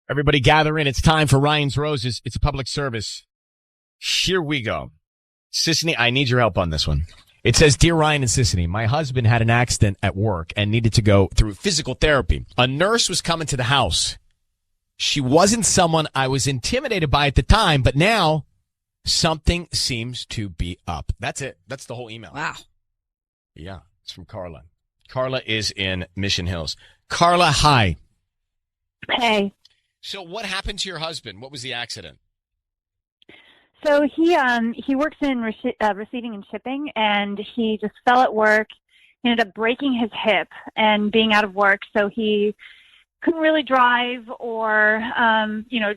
Everybody gather in. It's time for Ryan's Roses. It's a public service. Here we go. Sissany, I need your help on this one. It says, Dear Ryan and Sissany, my husband had an accident at work and needed to go through physical therapy. A nurse was coming to the house. She wasn't someone I was intimidated by at the time, but now something seems to be up. That's it. That's the whole email. Wow. Yeah, it's from Carla. Carla is in Mission Hills. Carla, hi. Hey. So what happened to your husband? What was the accident? So he works in receiving and shipping, and he just fell at work. He ended up breaking his hip and being out of work, so he couldn't really drive or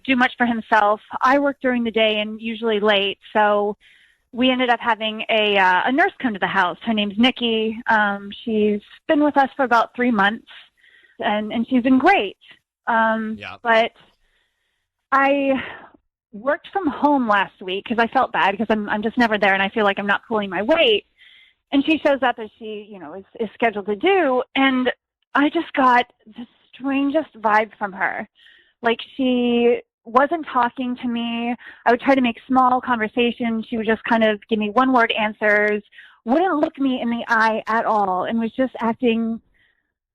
do much for himself. I work during the day and usually late, so we ended up having a nurse come to the house. Her name's Nikki. She's been with us for about 3 months, and she's been great. But I worked from home last week because I felt bad because I'm just never there and I feel like I'm not pulling my weight. And she shows up as she, is scheduled to do. And I just got the strangest vibe from her. Like she wasn't talking to me. I would try to make small conversation. She would just kind of give me one-word answers, wouldn't look me in the eye at all, and was just acting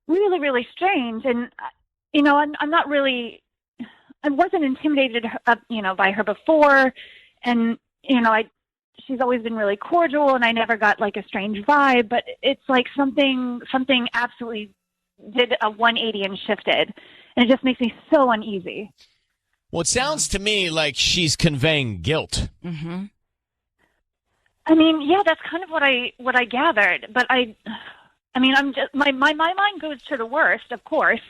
really, really strange. And, I'm not really... I wasn't intimidated, by her before, and she's always been really cordial, and I never got like a strange vibe. But it's like something absolutely did a 180 and shifted, and it just makes me so uneasy. Well, it sounds to me like she's conveying guilt. Mm-hmm. I mean, yeah, that's kind of what I gathered. But I'm just my mind goes to the worst, of course.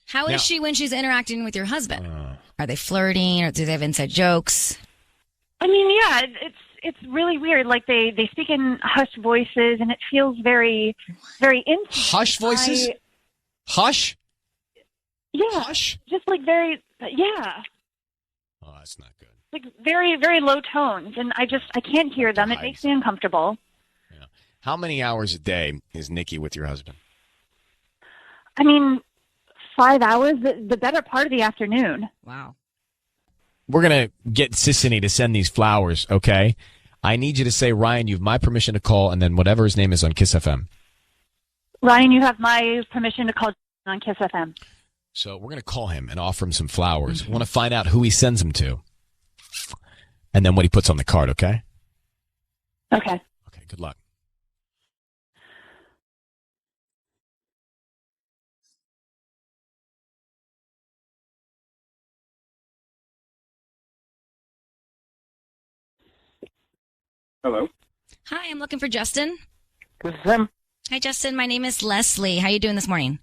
How is she when she's interacting with your husband? Are they flirting or do they have inside jokes? I mean, yeah, it's really weird. Like they speak in hushed voices, and it feels very, very intimate. Hushed voices? Hush? Yeah. Hush? Just like very, yeah. Oh, that's not good. Like very, very low tones, and I can't hear them. It makes me uncomfortable. Yeah. How many hours a day is Nikki with your husband? I mean, 5 hours, the better part of the afternoon. Wow. We're going to get Sissany to send these flowers, okay? I need you to say, Ryan, you have my permission to call, and then whatever his name is on Kiss FM. Ryan, you have my permission to call on Kiss FM. So we're going to call him and offer him some flowers. We want to find out who he sends them to, and then what he puts on the card, okay? Okay. Okay, good luck. Hello. Hi, I'm looking for Justin. This is him. Hi, Justin. My name is Leslie. How are you doing this morning?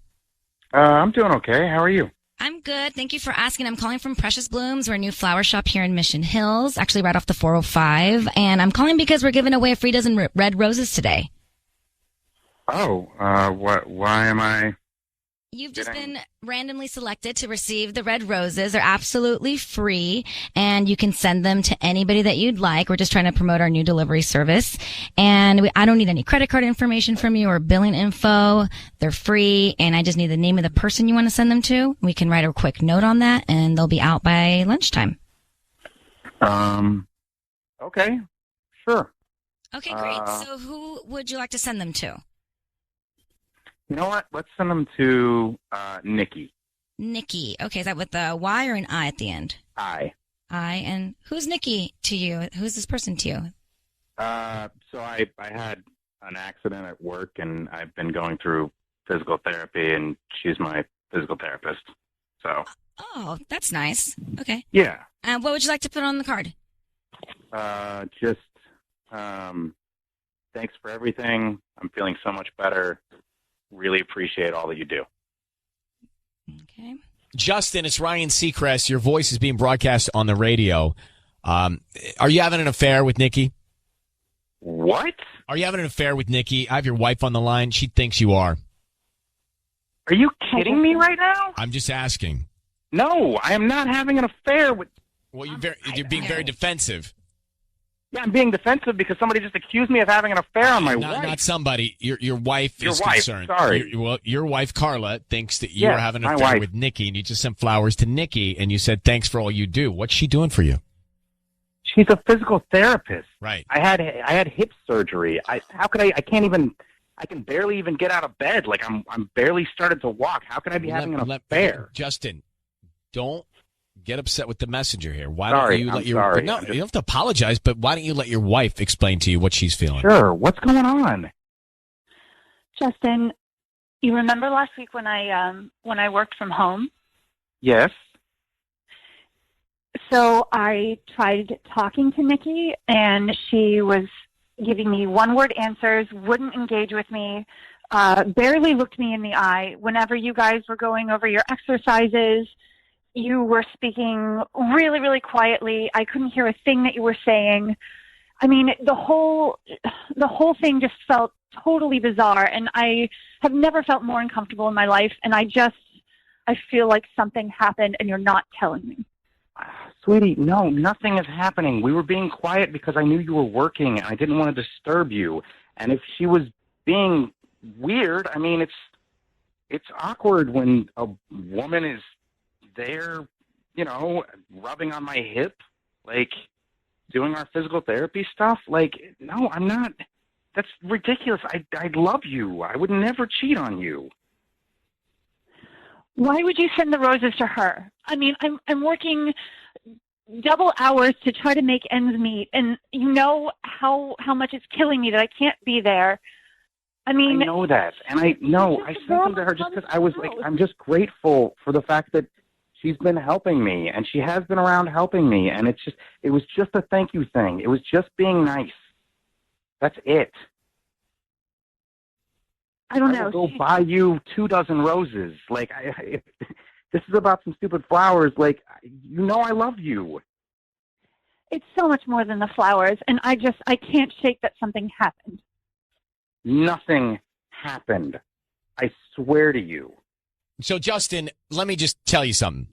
I'm doing okay. How are you? I'm good. Thank you for asking. I'm calling from Precious Blooms. We're a new flower shop here in Mission Hills, actually right off the 405. And I'm calling because we're giving away a free dozen red roses today. Oh, why am I? You've just been randomly selected to receive the red roses. They're absolutely free, and you can send them to anybody that you'd like. We're just trying to promote our new delivery service, and I don't need any credit card information from you or billing info. They're free, and I just need the name of the person you want to send them to. We can write a quick note on that, and they'll be out by lunchtime. Okay, sure. Okay, great. So who would you like to send them to? You know what? Let's send them to Nikki. Nikki. Okay, is that with a Y or an I at the end? I. And who's Nikki to you? Who's this person to you? So I had an accident at work, and I've been going through physical therapy, and she's my physical therapist. So. Oh, that's nice. Okay. Yeah. What would you like to put on the card? Thanks for everything. I'm feeling so much better. Really appreciate all that you do. Okay. Justin, it's Ryan Seacrest. Your voice is being broadcast on the radio. Are you having an affair with Nikki? What? Are you having an affair with Nikki? I have your wife on the line. She thinks you are. Are you kidding me right now? I'm just asking. No, I am not having an affair with... Well, you're being very defensive. Yeah, I'm being defensive because somebody just accused me of having an affair on my wife. Not somebody. Your wife Your is wife, concerned. sorry. Your wife, Carla, thinks that you Yes, are having my an affair wife. with Nikki, and you just sent flowers to Nikki, and you said, thanks for all you do. What's she doing for you? She's a physical therapist. Right. I had hip surgery. I can barely even get out of bed. Like I'm barely started to walk. How could I be having an affair? Justin, don't get upset with the messenger here. Why Sorry, don't you let I'm your sorry. No, you don't have to apologize, but why don't you let your wife explain to you what she's feeling? Sure. What's going on? Justin, you remember last week when I worked from home? Yes. So I tried talking to Nikki, and she was giving me one-word answers, wouldn't engage with me, barely looked me in the eye. Whenever you guys were going over your exercises, you were speaking really, really quietly. I couldn't hear a thing that you were saying. I mean, the whole thing just felt totally bizarre, and I have never felt more uncomfortable in my life, and I feel like something happened, and you're not telling me. Sweetie, no, nothing is happening. We were being quiet because I knew you were working and I didn't want to disturb you. And if she was being weird, I mean, it's awkward when a woman is there, rubbing on my hip, like doing our physical therapy stuff. Like, no, I'm not. That's ridiculous. I love you. I would never cheat on you. Why would you send the roses to her? I mean, I'm working double hours to try to make ends meet, and you know how much it's killing me that I can't be there. I mean, I know that, and I sent them to her just because I was like, I'm just grateful for the fact that she's been helping me, and she has been around helping me, and it was just a thank you thing. It was just being nice. That's it. I don't know. I will go buy you 24 roses. Like, if this is about some stupid flowers. Like, I love you. It's so much more than the flowers, and I can't shake that something happened. Nothing happened. I swear to you. So, Justin, let me just tell you something.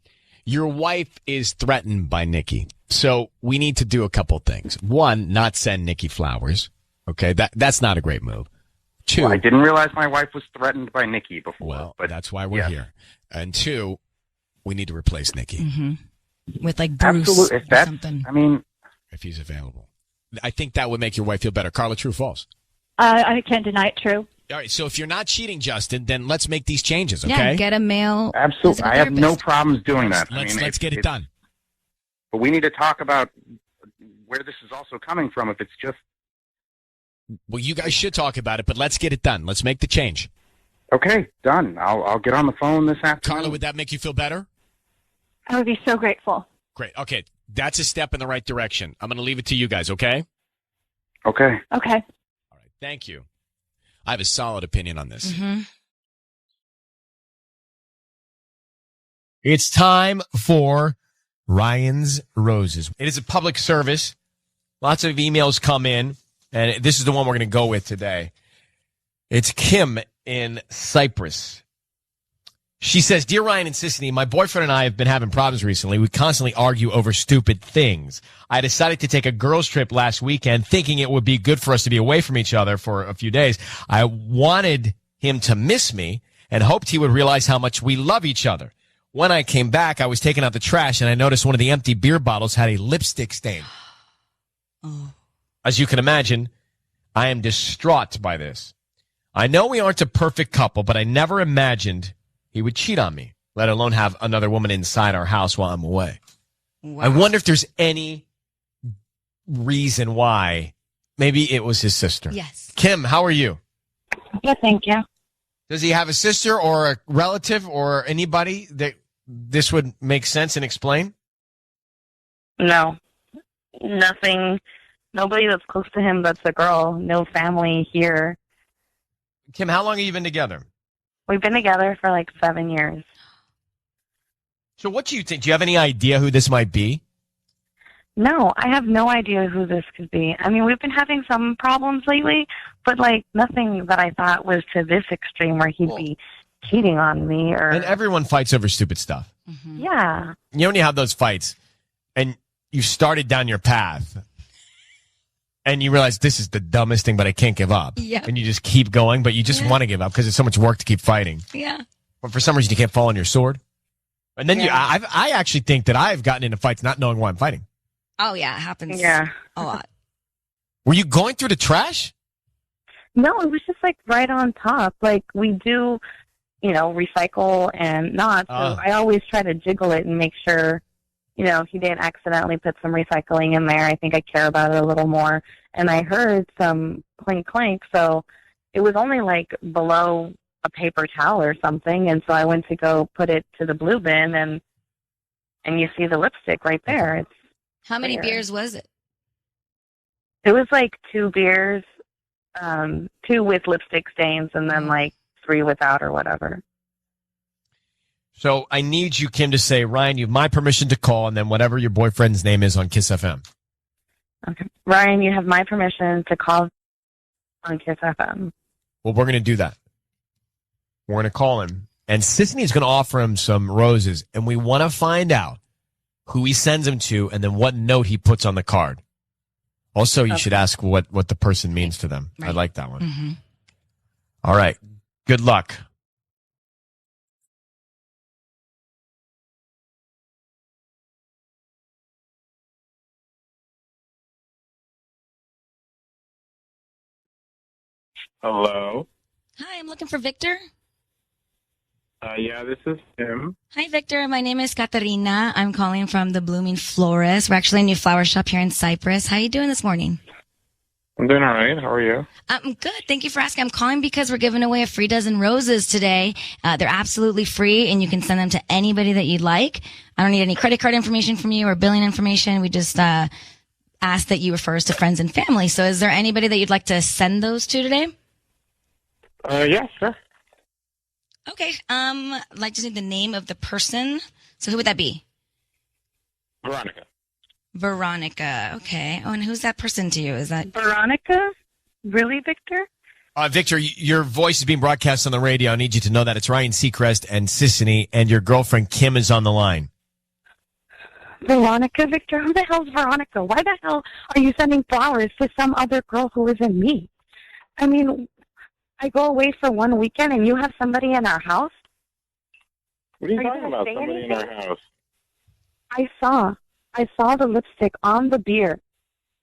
Your wife is threatened by Nikki. So we need to do a couple things. One, not send Nikki flowers. Okay, that's not a great move. Two, Well, I didn't realize my wife was threatened by Nikki before. Well, but that's why we're yeah. here. And two, we need to replace Nikki. Mm-hmm. With like Bruce Absolutely. or something. I mean, if he's available. I think that would make your wife feel better. Carla, true or false? I can't deny it. True. All right, so if you're not cheating, Justin, then let's make these changes, okay? Yeah, get a male. absolutely. physical I have no therapist. problems doing that. Let's get it done. But we need to talk about where this is also coming from. If it's just Well, you guys should talk about it, but let's get it done. Let's make the change. okay, done. I'll get on the phone this afternoon. Carla, would that make you feel better? I would be so grateful. Great. Okay, that's a step in the right direction. I'm going to leave it to you guys, okay? Okay. Okay. All right, thank you. I have a solid opinion on this. Mm-hmm. It's time for Ryan's Roses. It is a public service. Lots of emails come in, and this is the one we're going to go with today. It's Kim in Cyprus. She says, Dear Ryan and Sissany, my boyfriend and I have been having problems recently. We constantly argue over stupid things. I decided to take a girls' trip last weekend thinking it would be good for us to be away from each other for a few days. I wanted him to miss me and hoped he would realize how much we love each other. When I came back, I was taking out the trash and I noticed one of the empty beer bottles had a lipstick stain. Oh. As you can imagine, I am distraught by this. I know we aren't a perfect couple, but I never imagined he would cheat on me, let alone have another woman inside our house while I'm away. Wow. I wonder if there's any reason why. Maybe it was his sister. Yes. Kim, how are you? Good, thank you. Does he have a sister or a relative or anybody that this would make sense and explain? No, nothing. Nobody that's close to him that's a girl. No family here. Kim, how long have you been together? We've been together for like 7 years. So what do you think? Do you have any idea who this might be? No, I have no idea who this could be. I mean, we've been having some problems lately, but like nothing that I thought was to this extreme where he'd be cheating on me or. And everyone fights over stupid stuff. Mm-hmm. Yeah. You know when you have those fights and you started down your path And you realize this is the dumbest thing, but I can't give up. Yeah. And you just keep going, but you just want to give up because it's so much work to keep fighting. Yeah. But for some reason, you can't fall on your sword. And then I actually think that I've gotten into fights not knowing why I'm fighting. Oh, yeah. It happens Yeah. a lot. Were you going through the trash? No, it was just like right on top. Like we do, recycle and not. So I always try to jiggle it and make sure, he didn't accidentally put some recycling in there. I think I care about it a little more. And I heard some clink clink, so it was only like below a paper towel or something. And so I went to go put it to the blue bin, and you see the lipstick right there. It's How many weird. beers was it? It was like 2 beers, 2 with lipstick stains, and then like 3 without or whatever. So I need you, Kim, to say, Ryan, you have my permission to call, and then whatever your boyfriend's name is on Kiss FM. Okay. Ryan, you have my permission to call on Kiss FM. Well, we're going to do that. We're going to call him, and Sisney is going to offer him some roses, and we want to find out who he sends them to and then what note he puts on the card. Also, you should ask what the person means to them. Right. I like that one. Mm-hmm. All right. Good luck. Hello. Hi, I'm looking for Victor. Yeah, this is Tim. Hi, Victor. My name is Katarina. I'm calling from the Blooming Florist. We're actually a new flower shop here in Cyprus. How are you doing this morning? I'm doing all right. How are you? I'm good. Thank you for asking. I'm calling because we're giving away a free dozen roses today. They're absolutely free, and you can send them to anybody that you'd like. I don't need any credit card information from you or billing information. We just ask that you refer us to friends and family. So is there anybody that you'd like to send those to today? Yeah, sure. Okay. I'd like to see the name of the person. So who would that be? Veronica. Veronica. Okay. Oh, and who's that person to you? Is that Veronica? Really, Victor? Victor, your voice is being broadcast on the radio. I need you to know that it's Ryan Seacrest and Sisney, and your girlfriend Kim is on the line. Veronica, Victor? Who the hell's Veronica? Why the hell are you sending flowers to some other girl who isn't me? I mean, I go away for 1 weekend and you have somebody in our house? What are you Are you talking gonna about? say Somebody in anything? our house. I saw the lipstick on the beer.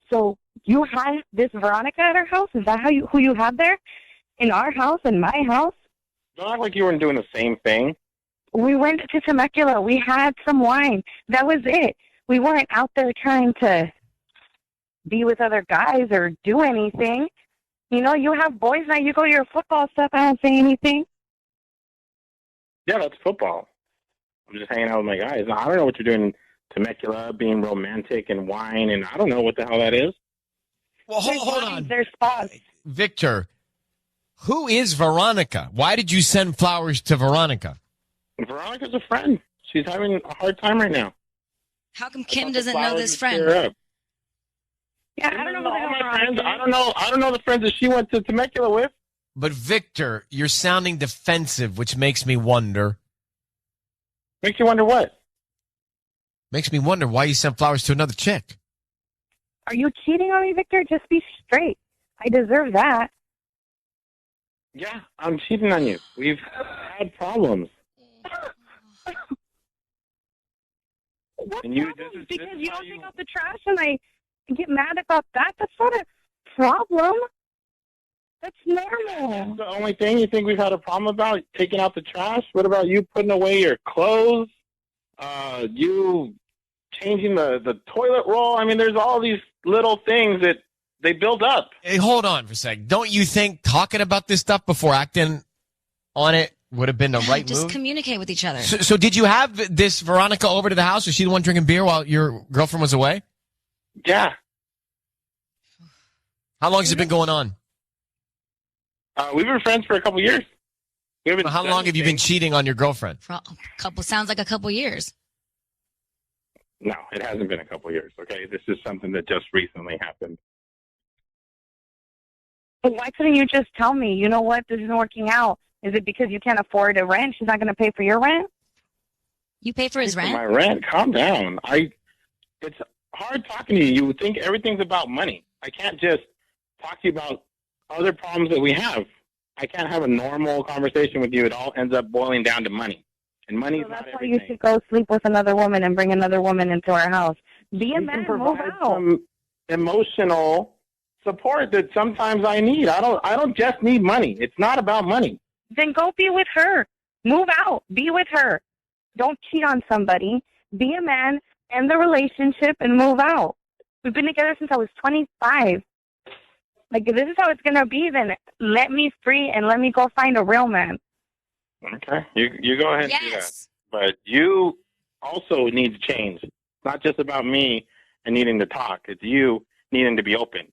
So you had this Veronica at our house? Is that who you had there? In our house, in my house? Don't act like you weren't doing the same thing. We went to Temecula. We had some wine. That was it. We weren't out there trying to be with other guys or do anything. You have boys now. You go to your football stuff. I don't say anything. Yeah, that's football. I'm just hanging out with my guys. Now, I don't know what you're doing in Temecula, being romantic and wine, and I don't know what the hell that is. Well, hold on. There's spas. Victor, who is Veronica? Why did you send flowers to Veronica? Veronica's a friend. She's having a hard time right now. how come I Kim thought the doesn't know flowers this would friend? cheer her up. Yeah, I don't know all who my the hell friends. Veronica is. I don't know the friends that she went to Temecula with. But Victor, you're sounding defensive, which makes me wonder. Makes you wonder what? Makes me wonder why you sent flowers to another chick. Are you cheating on me, Victor? Just be straight. I deserve that. Yeah, I'm cheating on you. We've had problems. What And you- problem? this is Because you how don't you- take out the trash and I get mad about that? That's not a problem. That's normal. The only thing you think we've had a problem about, taking out the trash? What about you putting away your clothes? You changing the toilet roll? I mean, there's all these little things that they build up. Hey, hold on for a sec. Don't you think talking about this stuff before acting on it would have been the right Just move? communicate with each other. So did you have this Veronica over to the house? Was she the one drinking beer while your girlfriend was away? Yeah. How long has it been going on? We've been friends for a couple years. We haven't How done long have you been anything. cheating on your girlfriend? For a couple sounds like a couple years. No, it hasn't been a couple years, okay? This is something that just recently happened. But why couldn't you just tell me, you know what, this isn't working out? Is it because you can't afford a rent? She's not going to pay for your rent? You pay for his For rent? my rent, calm down. It's hard talking to you. You would think everything's about money. I can't just talk to you about other problems that we have. I can't have a normal conversation with you. It all ends up boiling down to money. And money is not that's why everything. you should go sleep with another woman and bring another woman into our house. Be a You man, can move provide out. some emotional support that sometimes I need. I don't just need money. It's not about money. Then go be with her. Move out. Be with her. Don't cheat on somebody. Be a man, end the relationship, and move out. We've been together since I was 25. Like, if this is how it's going to be, then let me free and let me go find a real man. Okay. You go ahead and do that. But you also need to change. It's not just about me and needing to talk. It's you needing to be open.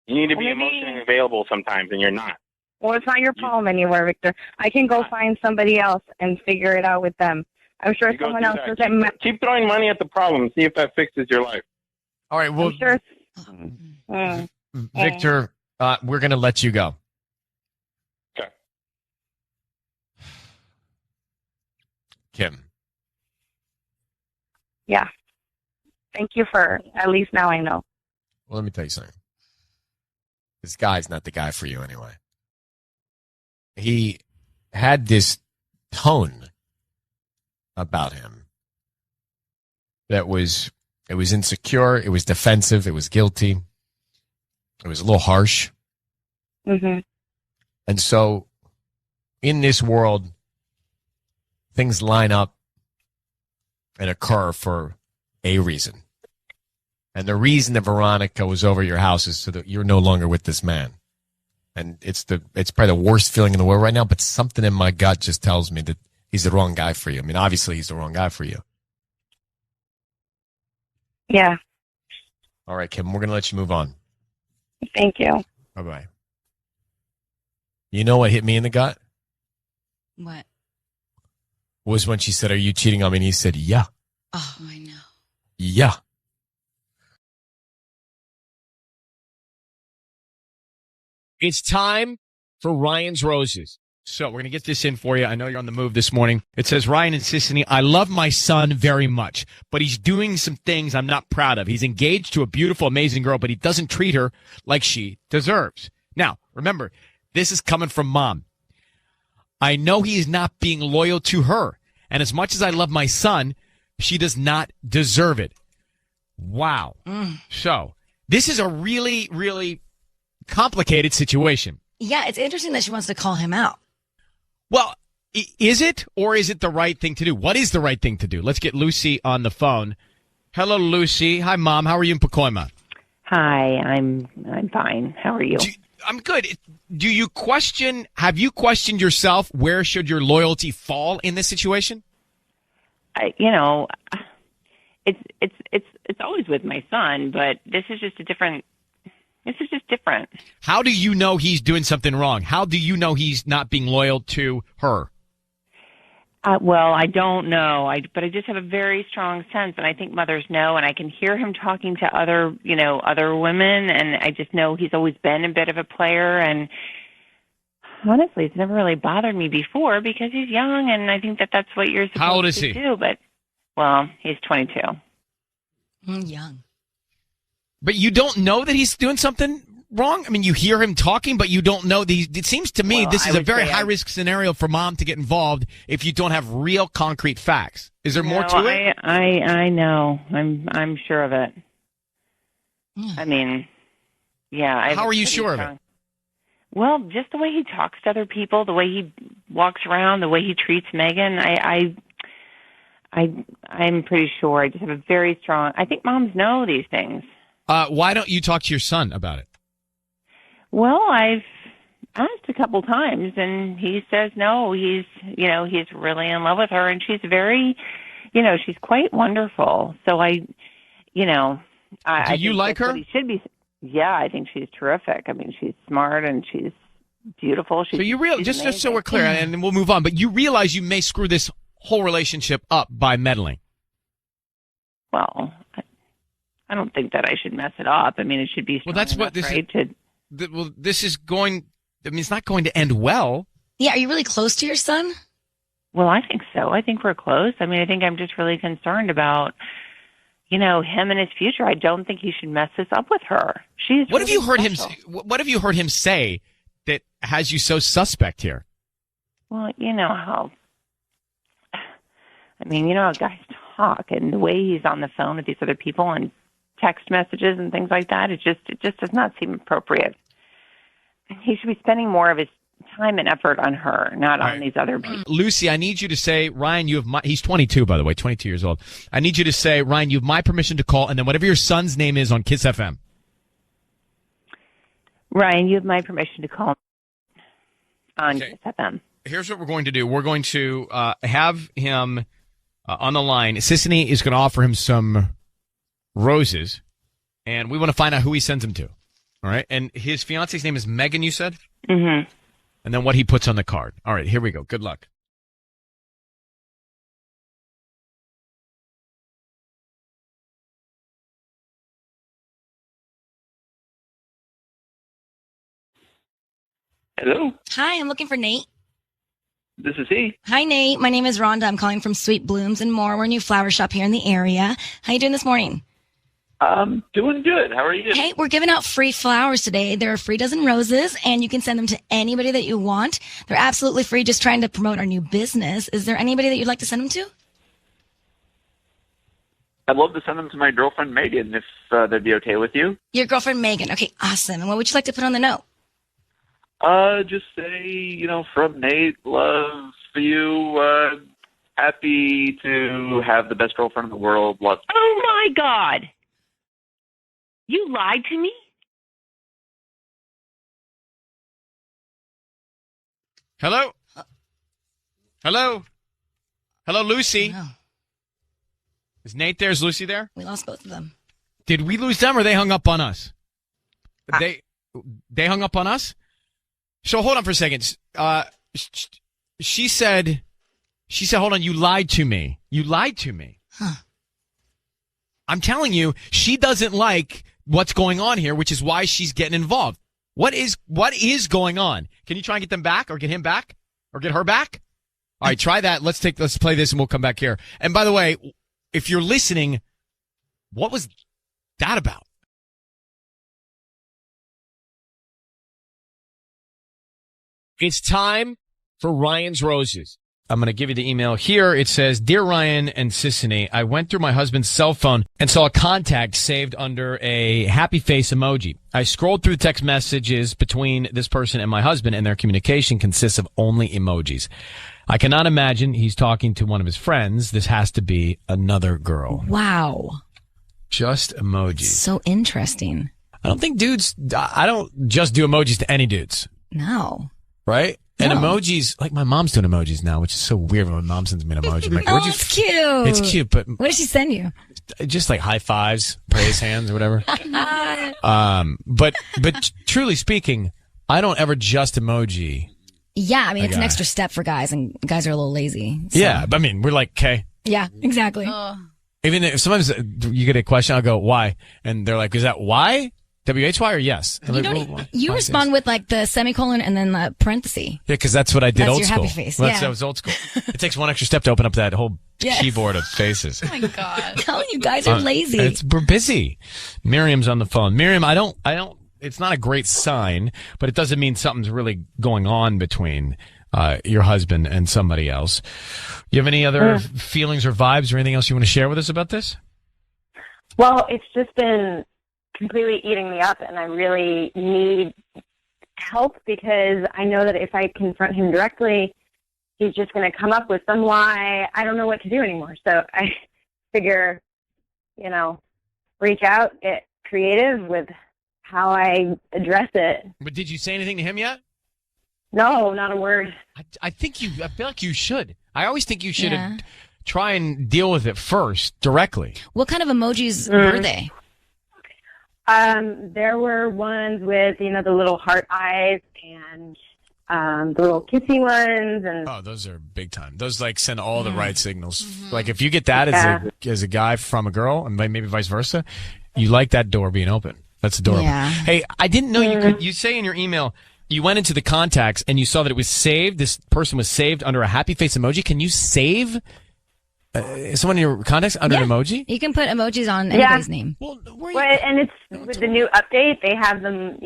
You need to be emotionally available sometimes, and you're not. Well, it's not your problem anywhere, Victor. I can go find somebody else and figure it out with them. I'm sure someone else doesn't. Keep throwing money at the problem. See if that fixes your life. All right. Well, I'm sure. Victor, we're going to let you go. Okay. Kim. Yeah. Thank you for, at least now I know. Well, let me tell you something. This guy's not the guy for you anyway. He had this tone about him that was insecure, it was defensive, it was guilty, it was a little harsh. Mm-hmm. And so in this world, things line up and occur for a reason. And the reason that Veronica was over your house is so that you're no longer with this man. And it's probably the worst feeling in the world right now, but something in my gut just tells me that he's the wrong guy for you. I mean, obviously he's the wrong guy for you. Yeah. All right, Kim, we're going to let you move on. Thank you. Bye-bye. You know what hit me in the gut? What? Was when she said, "Are you cheating on me?" And he said, "Yeah." Oh, I know. Yeah. It's time for Ryan's Roses. So we're going to get this in for you. I know you're on the move this morning. It says, Ryan and Sissany, I love my son very much, but he's doing some things I'm not proud of. He's engaged to a beautiful, amazing girl, but he doesn't treat her like she deserves. Now, remember, this is coming from mom. I know he is not being loyal to her. And as much as I love my son, she does not deserve it. Wow. So this is a really, really complicated situation. Yeah, it's interesting that she wants to call him out. Well, is it, or is it the right thing to do? What is the right thing to do? Let's get Lucy on the phone. Hello, Lucy. Hi, Mom. How are you in Pacoima? Hi, I'm fine. How are you? I'm good. Have you questioned yourself, where should your loyalty fall in this situation? It's always with my son, but this is just different. How do you know he's doing something wrong? How do you know he's not being loyal to her? Well, I don't know. But I just have a very strong sense, and I think mothers know, and I can hear him talking to other women, and I just know he's always been a bit of a player, and honestly, it's never really bothered me before because he's young, and I think that's what you're supposed How old is to he? do. But, well, he's 22. Young. But you don't know that he's doing something wrong? I mean, you hear him talking, but you don't know. It seems to me this is a very high-risk scenario for mom to get involved if you don't have real concrete facts. Is there more to it? I know. I'm sure of it. I mean, yeah. How are you sure of it? Well, just the way he talks to other people, the way he walks around, the way he treats Megan. I'm pretty sure. I just have a very strong. I think moms know these things. Why don't you talk to your son about it? Well, I've asked a couple times, and he says no. He's really in love with her, and she's very, she's quite wonderful. So I Do you like her? He should be. Yeah, I think she's terrific. I mean, she's smart and she's beautiful. So you just so we're clear, and then we'll move on. But you realize you may screw this whole relationship up by meddling. Well, I don't think that I should mess it up. I mean, it should be strong enough, right? This is going. I mean, it's not going to end well. Yeah, are you really close to your son? Well, I think so. I think we're close. I mean, I think I'm just really concerned about, him and his future. I don't think you should mess this up with her. She's What have you heard special. What have you heard him say that has you so suspect here? Well, you know how guys talk, and the way he's on the phone with these other people and text messages and things like that. It just does not seem appropriate. He should be spending more of his time and effort on her, not on these other people. Lucy, I need you to say, Ryan, he's 22, by the way, 22 years old. I need you to say, Ryan, you have my permission to call, and then whatever your son's name is on Kiss FM. Ryan, you have my permission to call on Kiss FM. Here's what we're going to do. We're going to have him on the line. Sissany is going to offer him some roses, and we want to find out who he sends them to. All right? And his fiance's name is Megan, you said? Mm-hmm. And then what he puts on the card. All right, here we go. Good luck. Hello, Hi, I'm looking for Nate. this is he. Hi, Nate. My name is Rhonda. I'm calling from Sweet Blooms and More. We're a new flower shop here in the area. How you doing this morning? Doing good. How are you? Hey, we're giving out free flowers today. They're a free dozen roses, and you can send them to anybody that you want. They're absolutely free, just trying to promote our new business. Is there anybody that you'd like to send them to? I'd love to send them to my girlfriend Megan if that'd be okay with you. Your girlfriend, Megan. Okay, awesome. And what would you like to put on the note? Just say, from Nate, love for you, happy to have the best girlfriend in the world. Love. Oh, my God. You lied to me? Hello? Hello? Hello, Lucy? Oh, Is Nate there? Is Lucy there? we lost both of them. Did we lose them or they hung up on us? They hung up on us? So hold on for a second. She said, hold on, you lied to me. You lied to me. Huh. I'm telling you, she doesn't like what's going on here, which is why she's getting involved. What is going on? Can you try and get them back or get him back or get her back? All right, try that. Let's play this and we'll come back here. And by the way, if you're listening, what was that about? It's time for Ryan's Roses. I'm going to give you the email here. It says, Dear Ryan and Sissany, I went through my husband's cell phone and saw a contact saved under a happy face emoji. I scrolled through the text messages between this person and my husband, and their communication consists of only emojis. I cannot imagine he's talking to one of his friends. This has to be another girl. Wow. Just emojis. So interesting. I don't just do emojis to any dudes. No. Right? And No. emojis, like my mom's doing emojis now, which is so weird when my mom sends me an emoji. I'm like, Oh, it's cute. It's cute, but What did she send you? just like high fives, praise hands, or whatever. But truly speaking, I don't ever just emoji. Yeah, I mean, A it's an guy. extra step for guys, and guys are a little lazy. So. Yeah, but I mean, we're like, okay. Yeah, exactly. Even if sometimes you get a question, I'll go, why? And they're like, is that why? W-H-Y or yes? I'm You, like, don't, well, why? you Why respond yes? with like the semicolon and then the parenthesis. Yeah, because that's what I did That's old your school. happy face, Well, yeah. That was old school. It takes one extra step to open up that whole Yes. keyboard of faces. Oh my God. I'm telling you, guys are lazy. We're busy. Miriam's on the phone. Miriam, I don't, it's not a great sign, but it doesn't mean something's really going on between your husband and somebody else. You have any other feelings or vibes or anything else you want to share with us about this? Well, it's just been completely eating me up, and I really need help because I know that if I confront him directly, he's just going to come up with some lie. I don't know what to do anymore. So I figure, reach out, get creative with how I address it. But did you say anything to him yet? No, not a word. I feel like you should. I always think you should Yeah. try and deal with it first directly. What kind of emojis were they? There were ones with, the little heart eyes and the little kissy ones. And Oh, those are big time. Those send all the right signals. Like if you get that as a guy from a girl, and maybe vice versa, you like that door being open. That's adorable. Yeah. Hey, I didn't know you could. You say in your email you went into the contacts and you saw that it was saved. This person was saved under a happy face emoji. Can you save Someone in your contacts under an emoji? You can put emojis on anybody's name. Well, and it's with the new update. They have them.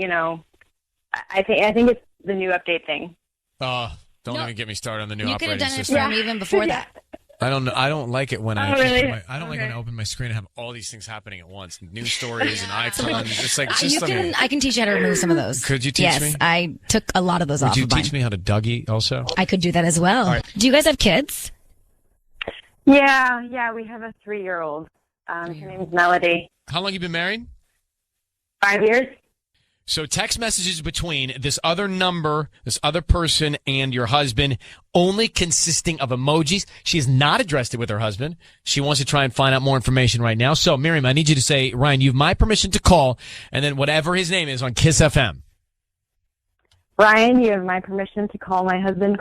I think it's the new update thing. Don't even get me started on the new You could have operating done it system. from even before that. I don't know. I don't like it when I really? like when I open my screen and have all these things happening at once. News stories and icons. It's like just I can teach you how to remove some of those. Could you teach me? Yes, I took a lot of those off. Would you of teach mine. me how to Dougie also? I could do that as well. All right. Do you guys have kids? Yeah, we have a 3-year-old. Her name's Melody. How long you been married? 5 years. So text messages between this other number, this other person, and your husband, only consisting of emojis. She has not addressed it with her husband. She wants to try and find out more information right now. So, Miriam, I need you to say, Ryan, you have my permission to call, and then whatever his name is on Kiss FM. Ryan, you have my permission to call my husband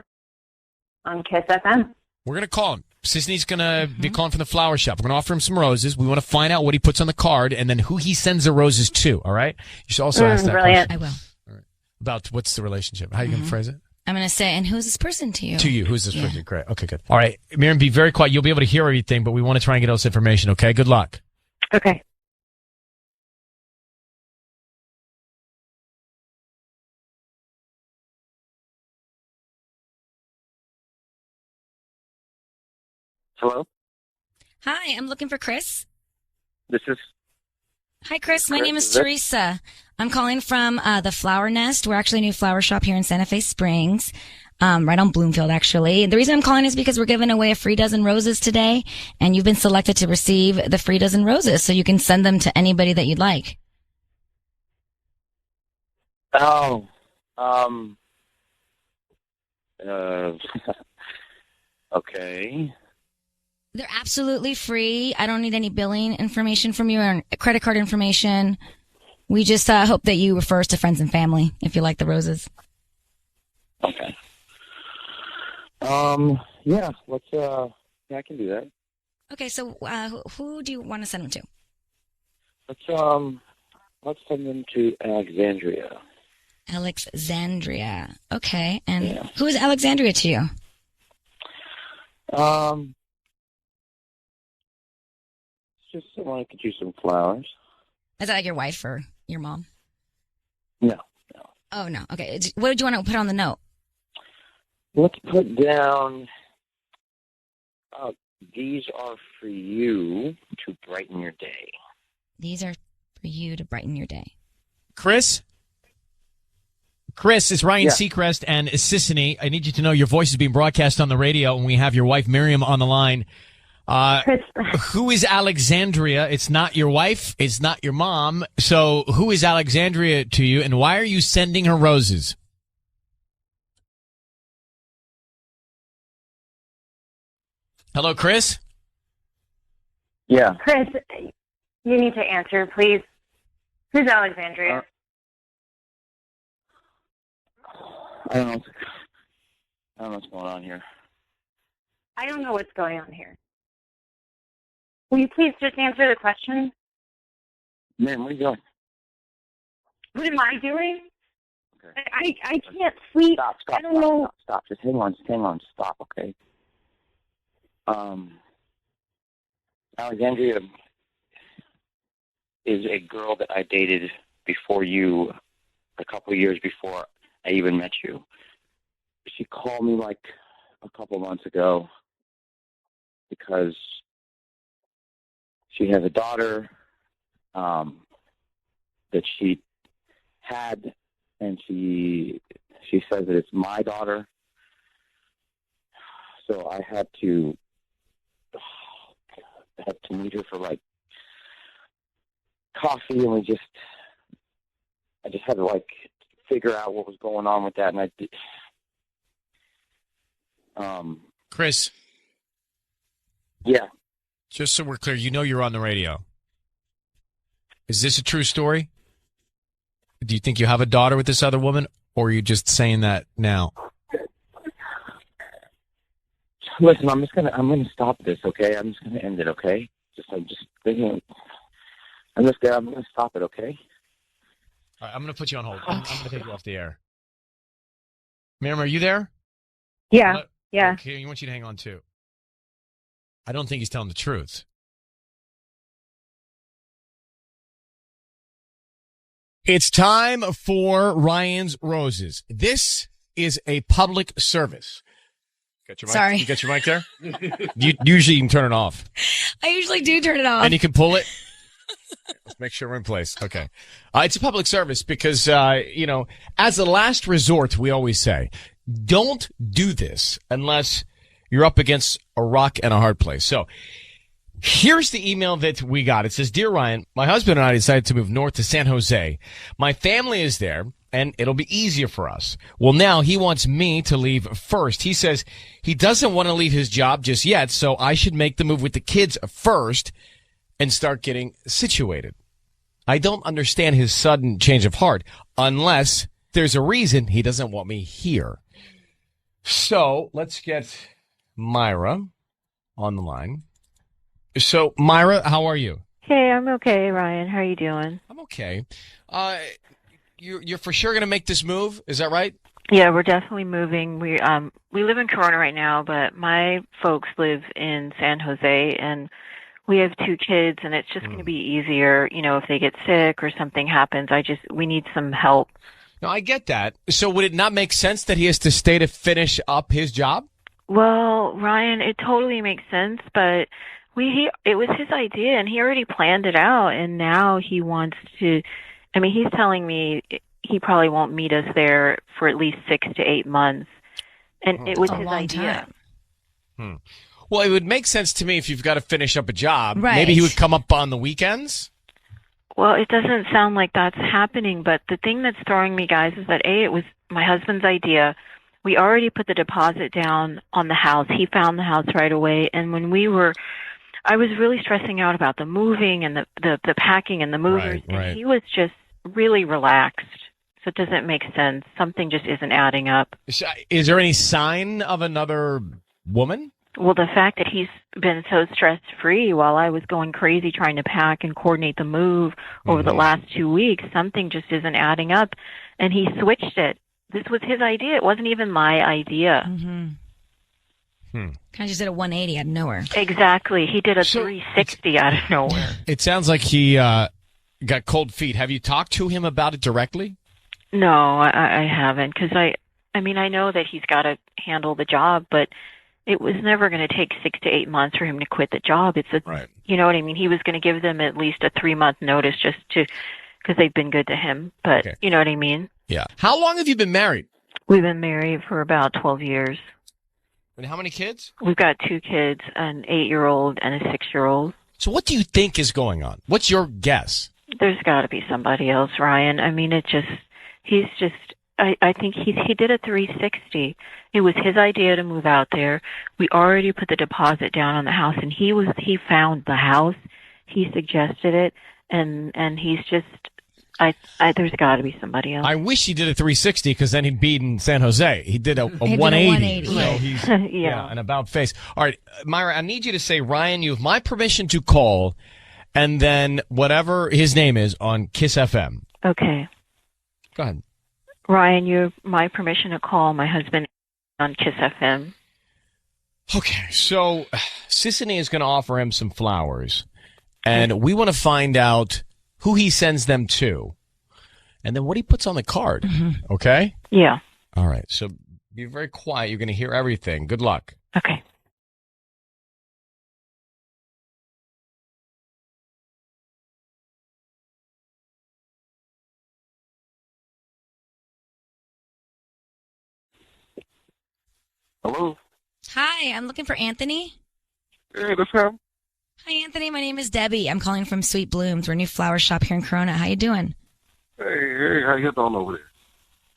on Kiss FM. We're going to call him. Sisney's going to be calling from the flower shop. We're going to offer him some roses. We want to find out what he puts on the card and then who he sends the roses to, all right? You should also ask that brilliant. question. I will. All right. About what's the relationship? How are you going to phrase it? I'm going to say, and who's this person to you? To you. Who's this person? Great. Okay, good. All right. Miriam, be very quiet. You'll be able to hear everything, but we want to try and get all this information, okay? Good luck. Okay. Hello? Hi, I'm looking for Chris. This is... Hi, Chris. My Chris, name is is it? Teresa. I'm calling from the Flower Nest. We're actually a new flower shop here in Santa Fe Springs, right on Bloomfield, actually. The reason I'm calling is because we're giving away a free dozen roses today, and you've been selected to receive the free dozen roses, so you can send them to anybody that you'd like. Oh, okay. They're absolutely free. I don't need any billing information from you or credit card information. We just hope that you refer us to friends and family if you like the roses. Okay. Yeah, I can do that. Okay, so who do you want to send them to? Let's send them to Alexandria. Alexandria. Okay, and who is Alexandria to you? Just someone I could use some flowers. Is that like your wife or your mom? No. Oh, no. Okay. What did you want to put on the note? Let's put down, these are for you to brighten your day. These are for you to brighten your day. Chris? Chris, it's Ryan Seacrest and Sissany. I need you to know your voice is being broadcast on the radio, and we have your wife, Miriam, on the line. Who is Alexandria? It's not your wife. It's not your mom. So who is Alexandria to you, and why are you sending her roses? Hello, Chris? Yeah. Chris, you need to answer, please. Who's Alexandria? I don't know what's going on here. I don't know what's going on here. Will you please just answer the question? Man, where are you going? What am I doing? Okay. I can't sleep. Stop. I don't know. Stop. Just hang on. Stop, okay? Alexandria is a girl that I dated before you, a couple of years before I even met you. She called me like a couple months ago because she has a daughter that she had, and she says that it's my daughter. So I had to meet her for like coffee, and I just had to like figure out what was going on with that, and I did. Chris? Yeah. Just so we're clear, you know you're on the radio. Is this a true story? Do you think you have a daughter with this other woman, or are you just saying that now? Listen, I'm gonna stop this, okay? I'm just gonna end it, okay? I'm gonna stop it, okay? All right, I'm gonna put you on hold. I'm gonna take you off the air. Miriam, are you there? Yeah. Okay, I want you to hang on too. I don't think he's telling the truth. It's time for Ryan's Roses. This is a public service. Got your mic? Sorry. You got your mic there? Usually you can turn it off. I usually do turn it off. And you can pull it. Let's make sure we're in place. Okay. It's a public service because, as a last resort, we always say, don't do this unless you're up against a rock and a hard place. So here's the email that we got. It says, Dear Ryan, my husband and I decided to move north to San Jose. My family is there, and it'll be easier for us. Well, now he wants me to leave first. He says he doesn't want to leave his job just yet, so I should make the move with the kids first and start getting situated. I don't understand his sudden change of heart unless there's a reason he doesn't want me here. So let's get Myra on the line. So, Myra, how are you? Hey, I'm okay, Ryan. How are you doing? I'm okay. You're for sure going to make this move? Is that right? Yeah, we're definitely moving. We live in Corona right now, but my folks live in San Jose, and we have 2 kids, and it's just going to be easier, if they get sick or something happens. We need some help. No, I get that. So would it not make sense that he has to stay to finish up his job? Well, Ryan, it totally makes sense, but it was his idea, and he already planned it out, and now he wants to. I mean, he's telling me he probably won't meet us there for at least 6 to 8 months, and it was his idea. Well, it would make sense to me if you've got to finish up a job. Right. Maybe he would come up on the weekends. Well, it doesn't sound like that's happening, but the thing that's throwing me, guys, is that it was my husband's idea. We already put the deposit down on the house. He found the house right away, and when I was really stressing out about the moving and the packing and the movers, Right. and he was just really relaxed. So it doesn't make sense. Something just isn't adding up. Is there any sign of another woman? Well, the fact that he's been so stress-free while I was going crazy trying to pack and coordinate the move over the last 2 weeks, something just isn't adding up. And he switched it. This was his idea. It wasn't even my idea. Kind of just did a 180 out of nowhere. Exactly. He did a 360 out of nowhere. It sounds like he got cold feet. Have you talked to him about it directly? No, I haven't, because I mean, I know that he's got to handle the job, but it was never going to take 6 to 8 months for him to quit the job. Right. You know what I mean? He was going to give them at least a 3-month notice because they've been good to him. But You know what I mean? Yeah. How long have you been married? We've been married for about 12 years. And how many kids? We've got 2 kids, an 8-year-old and a 6-year-old. So what do you think is going on? What's your guess? There's got to be somebody else, Ryan. I mean, I think he did a 360. It was his idea to move out there. We already put the deposit down on the house, and he found the house. He suggested it, and he's just. There's got to be somebody else. I wish he did a 360 because then he'd be in San Jose. He did a 180. 180. So he's an about face. All right, Myra, I need you to say, Ryan, you have my permission to call, and then whatever his name is on Kiss FM. Okay. Go ahead. Ryan, you have my permission to call my husband on Kiss FM. Okay, so Sissany is going to offer him some flowers, and we want to find out who he sends them to, and then what he puts on the card. Okay? Yeah. All right, so be very quiet. You're going to hear everything. Good luck. Okay. Hello? Hi, I'm looking for Anthony. Hey, that's him. Hi, Anthony. My name is Debbie. I'm calling from Sweet Blooms. We're a new flower shop here in Corona. How you doing? Hey, how you doing over there?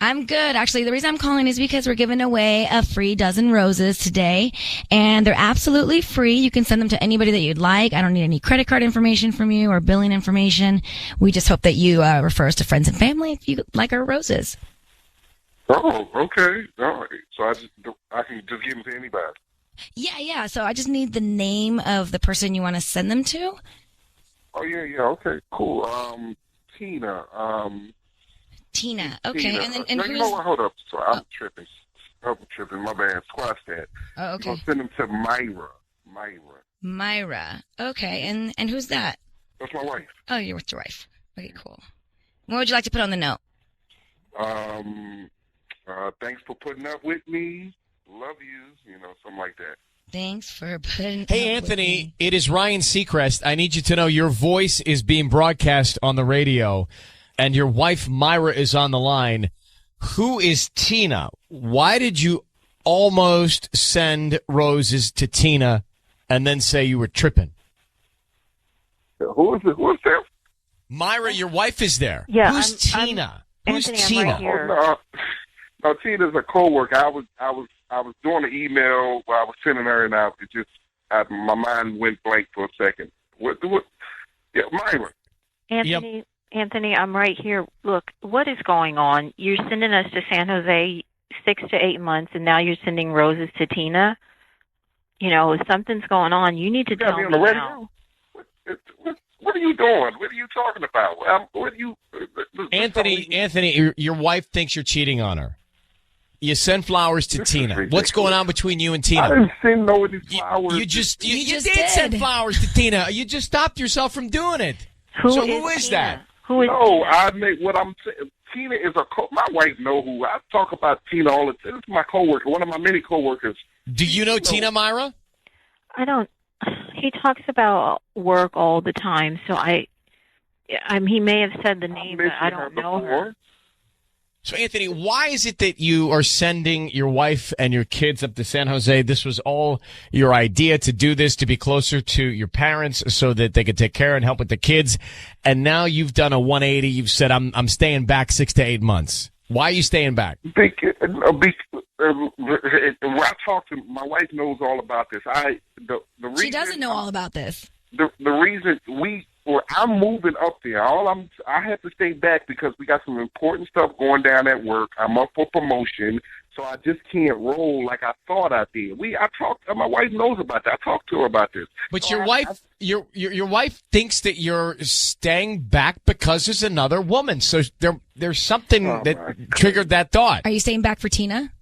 I'm good. Actually, the reason I'm calling is because we're giving away a free dozen roses today, and they're absolutely free. You can send them to anybody that you'd like. I don't need any credit card information from you or billing information. We just hope that you refer us to friends and family if you like our roses. Oh, okay. All right. So I can just give them to anybody. Yeah. So I just need the name of the person you want to send them to. Oh, yeah. Okay, cool. Tina. Tina. Okay. Tina. And no, who's... you know what? Hold up. Sorry, I'm tripping. My bad. Squash that. Oh, okay. I'm going to send them to Myra. Myra. Okay, and who's that? That's my wife. Oh, you're with your wife. Okay, cool. What would you like to put on the note? Thanks for putting up with me. Love you. Something like that. Thanks for putting Hey, Anthony, it is Ryan Seacrest. I need you to know your voice is being broadcast on the radio, and your wife, Myra, is on the line. Who is Tina? Why did you almost send roses to Tina and then say you were tripping? Who is it? Who is that? Myra, your wife is there. Yeah, Who's Tina? Who's Anthony, I'm Tina? right here. No, Tina's a coworker. I was doing an email while I was sending her, and my mind went blank for a second. What? Yeah, Myra. Anthony, I'm right here. Look, what is going on? You're sending us to San Jose 6 to 8 months, and now you're sending roses to Tina. If something's going on, you need to tell me now. What are you doing? What are you talking about? What are you? Anthony, your wife thinks you're cheating on her. You send flowers to Tina. What's going on between you and Tina? I didn't send no of these flowers. You did send flowers to Tina. You just stopped yourself from doing it. Who is that? Who is No, Tina? I make what I'm saying. Tina is my wife know who. I talk about Tina all the time. This is my coworker, one of my many coworkers. Do you know Tina, Myra? I don't. He talks about work all the time, so he may have said the name, but I don't know her. So, Anthony, why is it that you are sending your wife and your kids up to San Jose? This was all your idea to do this, to be closer to your parents so that they could take care and help with the kids. And now you've done a 180. You've said, I'm staying back 6 to 8 months. Why are you staying back? When I talk to my wife, knows all about this. The reason She doesn't know all about this. The reason I'm moving up there. I have to stay back because we got some important stuff going down at work. I'm up for promotion, so I just can't roll like I thought I did. My wife knows about that. I talked to her about this. But your wife thinks that you're staying back because there's another woman. So there's something that triggered that thought. Are you staying back for Tina?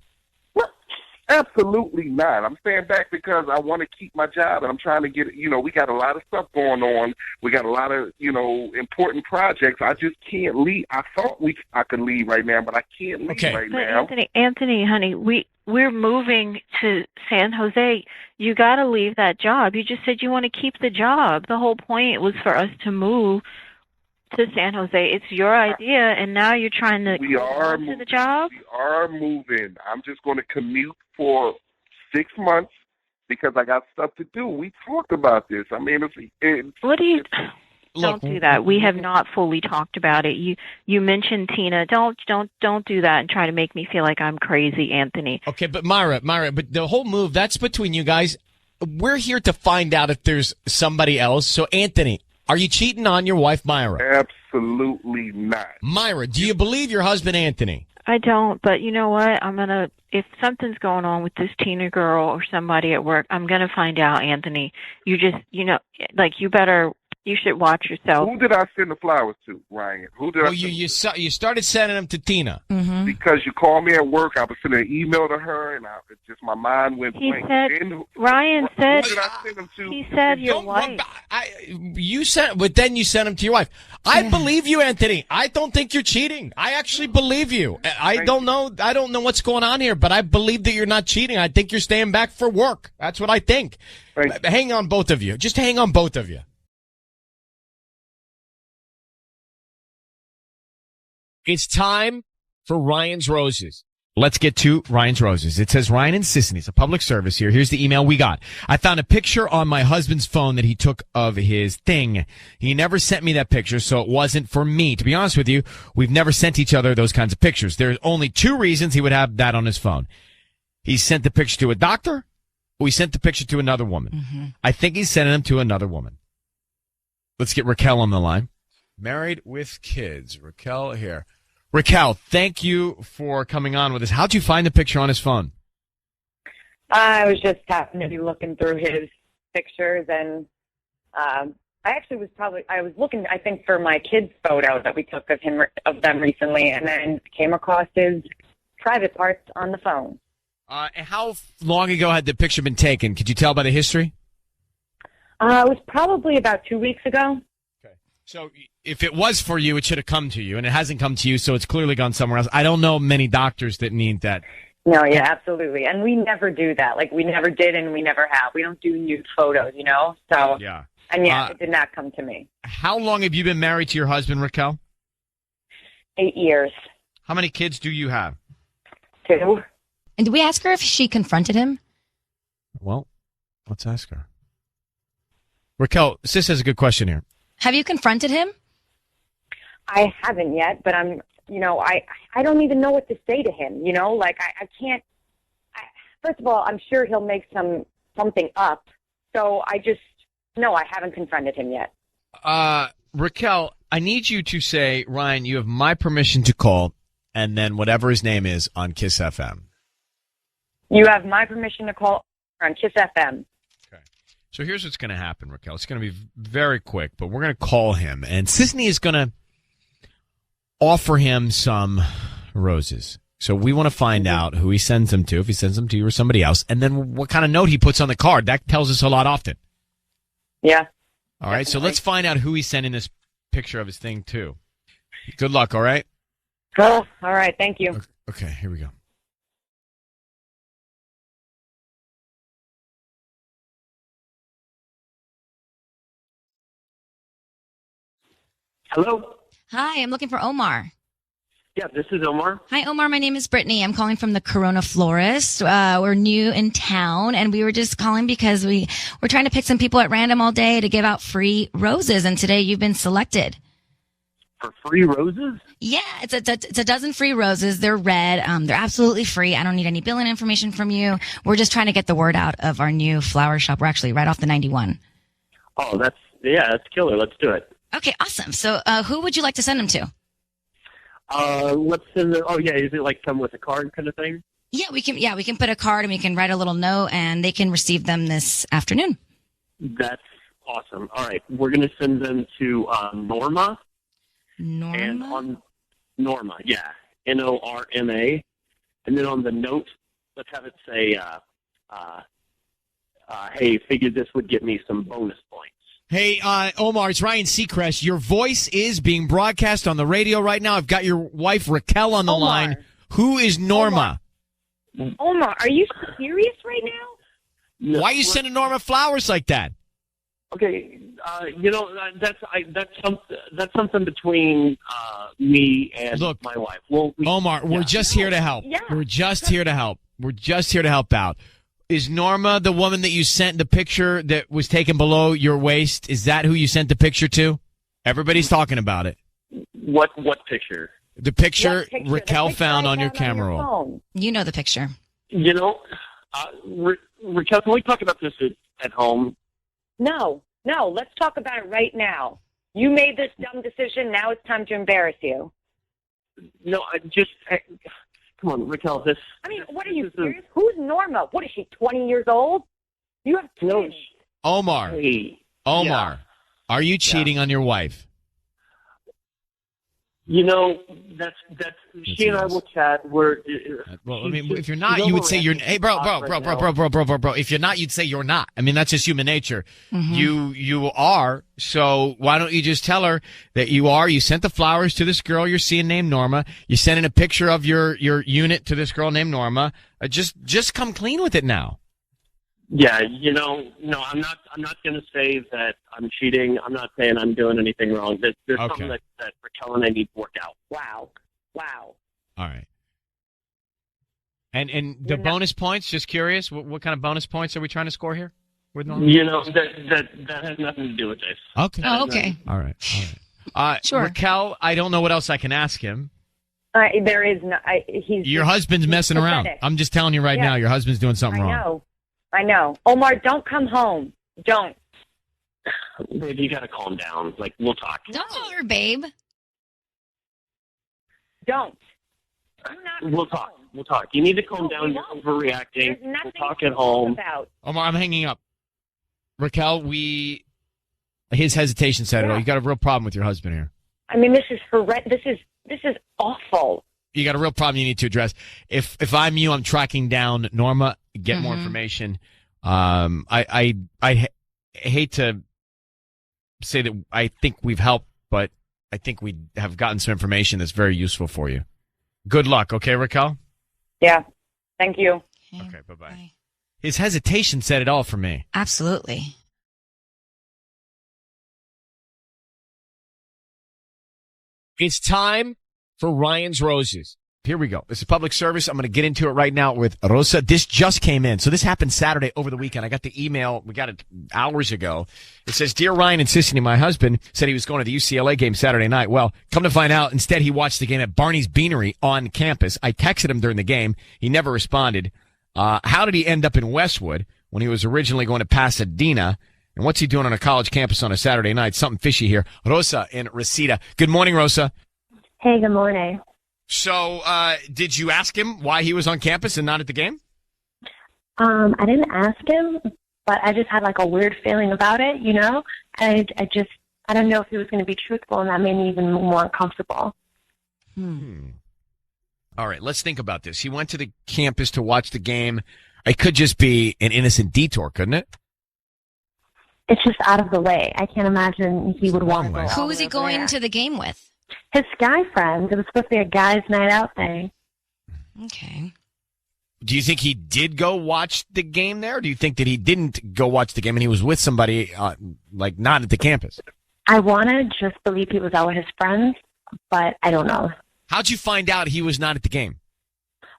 Absolutely not. I'm staying back because I want to keep my job, and I'm trying to get, we got a lot of stuff going on. We got a lot of, important projects. I just can't leave. I thought I could leave right now, but I can't leave right now. Anthony, honey, we're moving to San Jose. You got to leave that job. You just said you want to keep the job. The whole point was for us to move to San Jose. It's your idea, and now you're trying to to the job? We are moving. I'm just going to commute for 6 months because I got stuff to do. We talked about this. I mean, don't do that. We have not fully talked about it. You mentioned Tina. Don't do that and try to make me feel like I'm crazy, Anthony. Okay, but Myra, but the whole move, that's between you guys. We're here to find out if there's somebody else. So, Anthony, are you cheating on your wife, Myra? Absolutely not. Myra, do you believe your husband, Anthony? I don't, but you know what? If something's going on with this Tina girl or somebody at work, I'm going to find out, Anthony. You should watch yourself. Who did I send the flowers to, Ryan? You started sending them to Tina. Mm-hmm. Because you called me at work. I was sending an email to her, and my mind went blank. Ryan said, who did I send them to? He said your wife. But then you sent them to your wife. I believe you, Anthony. I don't think you're cheating. I actually believe you. I don't know what's going on here, but I believe that you're not cheating. I think you're staying back for work. That's what I think. Hang on, both of you. Just hang on, both of you. It's time for Ryan's Roses. Let's get to Ryan's Roses. It says, Ryan and Sissany. It's a public service here. Here's the email we got. I found a picture on my husband's phone that he took of his thing. He never sent me that picture, so it wasn't for me. To be honest with you, we've never sent each other those kinds of pictures. There's only 2 reasons he would have that on his phone. He sent the picture to a doctor, or he sent the picture to another woman. Mm-hmm. I think he's sending them to another woman. Let's get Raquel on the line. Married with kids. Raquel here. Raquel, thank you for coming on with us. How'd you find the picture on his phone? I was just happened to be looking through his pictures, and I was looking, I think, for my kids' photo that we took of them recently, and then came across his private parts on the phone. And how long ago had the picture been taken? Could you tell by the history? It was probably about 2 weeks ago. Okay. So if it was for you, it should have come to you, and it hasn't come to you, so it's clearly gone somewhere else. I don't know many doctors that need that. No, yeah, absolutely. And we never do that. Like, we never did and we never have. We don't do nude photos, you know? So, Yeah. and yeah, it did not come to me. How long have you been married to your husband, Raquel? 8 years. How many kids do you have? 2. And did we ask her if she confronted him? Well, let's ask her. Raquel, Sis has a good question here. Have you confronted him? I haven't yet, but I'm, you know, I don't even know what to say to him, you know? Like, I can't, first of all, I'm sure he'll make something up. So no, I haven't confronted him yet. Raquel, I need you to say, Ryan, you have my permission to call, and then whatever his name is on Kiss FM. You have my permission to call on Kiss FM. Okay. So here's what's going to happen, Raquel. It's going to be very quick, but we're going to call him, and Sisney is going to offer him some roses. So we want to find out who he sends them to, if he sends them to you or somebody else, and then what kind of note he puts on the card. That tells us a lot often. Yeah. All right, so let's find out who he's sending this picture of his thing to. Good luck, all right? Oh, all right. Thank you. Okay, here we go. Hello? Hi, I'm looking for Omar. Yeah, this is Omar. Hi, Omar. My name is Brittany. I'm calling from the Corona Florist. We're new in town, and we were just calling because we're trying to pick some people at random all day to give out free roses, and today you've been selected. For free roses? Yeah, it's a dozen free roses. They're red. They're absolutely free. I don't need any billing information from you. We're just trying to get the word out of our new flower shop. We're actually right off the 91. Oh, that's killer. Let's do it. Okay, awesome. So, who would you like to send them to? Let's send it. Oh, yeah. Is it like come with a card kind of thing? Yeah, we can put a card and we can write a little note, and they can receive them this afternoon. That's awesome. All right. We're going to send them to Norma. Norma? And on Norma, yeah. Norma. And then on the note, let's have it say, hey, figured this would get me some bonus points. Hey, Omar, it's Ryan Seacrest. Your voice is being broadcast on the radio right now. I've got your wife, Raquel, on the line. Who is Norma? Omar, are you serious right now? No, why are you sending Norma flowers like that? Okay, that's something between me and my wife. Well, Omar, we're just here to help. Yeah. We're just here to help. We're just here to help out. Is Norma the woman that you sent the picture that was taken below your waist? Is that who you sent the picture to? Everybody's talking about it. What picture? The picture Raquel found on your camera roll. You know the picture. You know, Raquel, can we talk about this at home? No. Let's talk about it right now. You made this dumb decision. Now it's time to embarrass you. No, come on, Raquel. What are you serious? Who's Norma? What is she, 20 years old? You have kids. Omar. Hey. Omar, are you cheating on your wife? You know, that's she and I will chat. Well, I mean, if you're not, you would say you're. Hey, bro. If you're not, you'd say you're not. I mean, that's just human nature. Mm-hmm. You are. So why don't you just tell her that you are? You sent the flowers to this girl you're seeing named Norma. You sent in a picture of your unit to this girl named Norma. Just come clean with it now. Yeah, no, I'm not going to say that I'm cheating. I'm not saying I'm doing anything wrong. There's something that Raquel and I need to work out. Wow. All right. And the bonus points, just curious, what kind of bonus points are we trying to score here? With Norma? That has nothing to do with this. Okay. Oh, okay. All right. Sure. Raquel, I don't know what else I can ask him. There is no. Your husband's messing around. pathetic. I'm just telling you right now, your husband's doing something wrong. I know. Omar, don't come home. Don't. Babe, you got to calm down. Like, we'll talk. Don't call her babe. Don't. We'll talk. We'll talk. You need to calm down. You're overreacting. We'll talk at home. Omar, I'm hanging up. Raquel, his hesitation said it all. You got a real problem with your husband here. I mean, this is horrendous. This is awful. You got a real problem you need to address. If I'm you, I'm tracking down Norma, get more information. I hate to say that I think we've helped, but I think we have gotten some information that's very useful for you. Good luck, okay, Raquel? Yeah. Thank you. Okay, bye-bye. His hesitation said it all for me. Absolutely. It's time for Ryan's Roses. Here we go. This is public service. I'm going to get into it right now with Rosa. This just came in. So this happened Saturday over the weekend. I got the email. We got it hours ago. It says, Dear Ryan and Sissany, my husband said he was going to the UCLA game Saturday night. Well, come to find out, instead he watched the game at Barney's Beanery on campus. I texted him during the game. He never responded. How did he end up in Westwood when he was originally going to Pasadena? And what's he doing on a college campus on a Saturday night? Something fishy here. Rosa in Reseda. Good morning, Rosa. Hey, good morning. So, did you ask him why he was on campus and not at the game? I didn't ask him, but I just had like a weird feeling about it, you know? I don't know if he was going to be truthful, and that made me even more uncomfortable. All right, let's think about this. He went to the campus to watch the game. It could just be an innocent detour, couldn't it? It's just out of the way. I can't imagine he would want to go. Who was he going to the game with? His guy friends. It was supposed to be a guys' night out thing. Okay. Do you think he did go watch the game there? Or do you think that he didn't go watch the game and he was with somebody, like not at the campus? I want to just believe he was out with his friends, but I don't know. How'd you find out he was not at the game?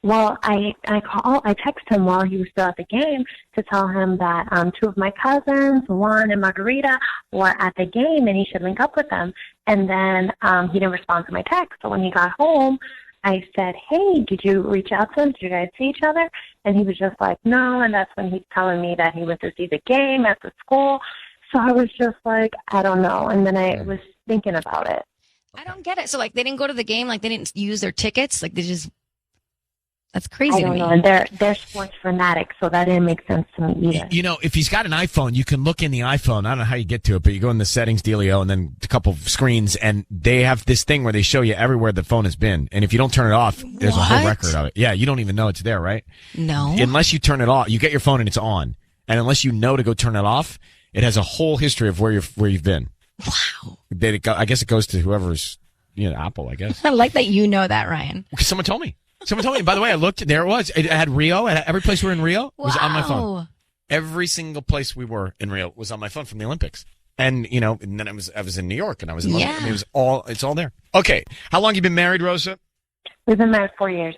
Well, I texted him while he was still at the game to tell him that two of my cousins, Juan and Margarita, were at the game and he should link up with them. And then he didn't respond to my text. So when he got home, I said, hey, did you reach out to him? Did you guys see each other? And he was just like, no. And that's when he's telling me that he went to see the game at the school. So I was just like, I don't know. And then I was thinking about it. I don't get it. So, like, they didn't go to the game? Like, they didn't use their tickets? Like, they just... That's crazy to me. I don't know. They're sports fanatics, so that didn't make sense to me either. You know, if he's got an iPhone, you can look in the iPhone. I don't know how you get to it, but you go in the settings dealio and then a couple of screens, and they have this thing where they show you everywhere the phone has been. And if you don't turn it off, there's a whole record of it. Yeah, you don't even know it's there, right? No. Unless you turn it off, you get your phone and it's on. And unless you know to go turn it off, it has a whole history of where you've been. Wow. I guess it goes to whoever's, Apple, I guess. I like that you know that, Ryan. Because someone told me. By the way, I looked, there it was. It had Rio. Every place we were in Rio was on my phone. Every single place we were in Rio was on my phone from the Olympics. And, and then I was in New York and I was in London. I mean, it's all there. Okay. How long you been married, Rosa? We've been married 4 years.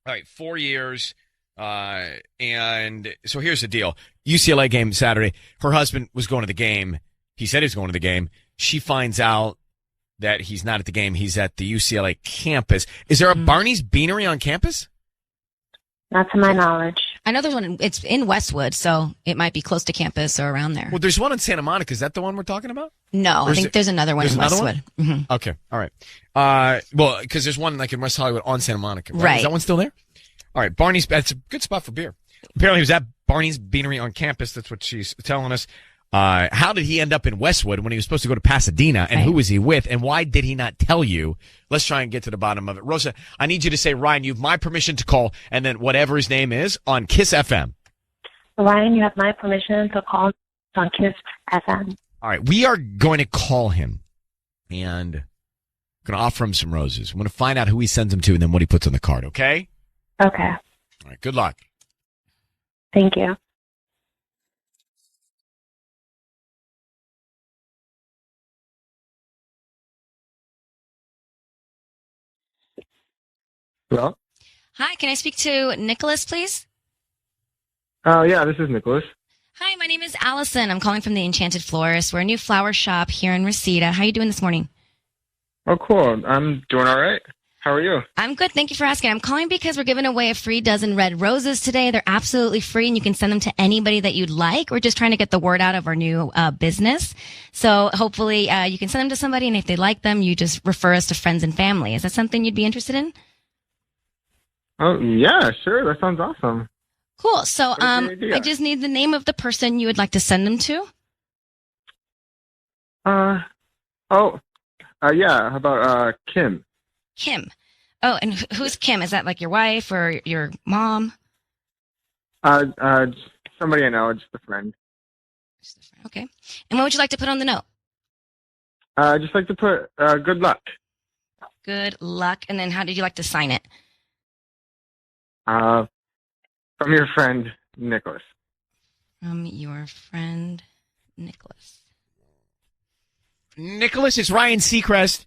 All right. 4 years. And so here's the deal. UCLA game Saturday. Her husband was going to the game. He said he was going to the game. She finds out that he's not at the game. He's at the UCLA campus. Is there a Barney's Beanery on campus? Not to my knowledge. I know there's one. It's in Westwood, so it might be close to campus or around there. Well, there's one in Santa Monica. Is that the one we're talking about? No, I think there's another one in Westwood. Mm-hmm. Okay, all right. Well, because there's one like in West Hollywood on Santa Monica. Right? Is that one still there? All right, Barney's. That's a good spot for beer. Apparently, he was at Barney's Beanery on campus. That's what she's telling us. How did he end up in Westwood when he was supposed to go to Pasadena, and who was he with, and why did he not tell you? Let's try and get to the bottom of it. Rosa, I need you to say, Ryan, you have my permission to call, and then whatever his name is on Kiss FM. Ryan, you have my permission to call on Kiss FM. All right, we are going to call him, and going to offer him some roses. I'm going to find out who he sends them to, and then what he puts on the card, okay? Okay. All right, good luck. Thank you. Hello? Hi, can I speak to Nicholas, please? Yeah, this is Nicholas. Hi, my name is Allison. I'm calling from the Enchanted Florist. We're a new flower shop here in Reseda. How are you doing this morning? Oh, cool. I'm doing all right. How are you? I'm good. Thank you for asking. I'm calling because we're giving away a free dozen red roses today. They're absolutely free, and you can send them to anybody that you'd like. We're just trying to get the word out of our new business. So hopefully you can send them to somebody, and if they like them, you just refer us to friends and family. Is that something you'd be interested in? Oh, yeah, sure. That sounds awesome. Cool. So I just need the name of the person you would like to send them to. Yeah. How about Kim? Kim. Oh, and who's Kim? Is that like your wife or your mom? Somebody I know, just a friend. Okay. And what would you like to put on the note? I'd just like to put good luck. Good luck. And then how did you like to sign it? From your friend, Nicholas. From your friend, Nicholas. Nicholas, it's Ryan Seacrest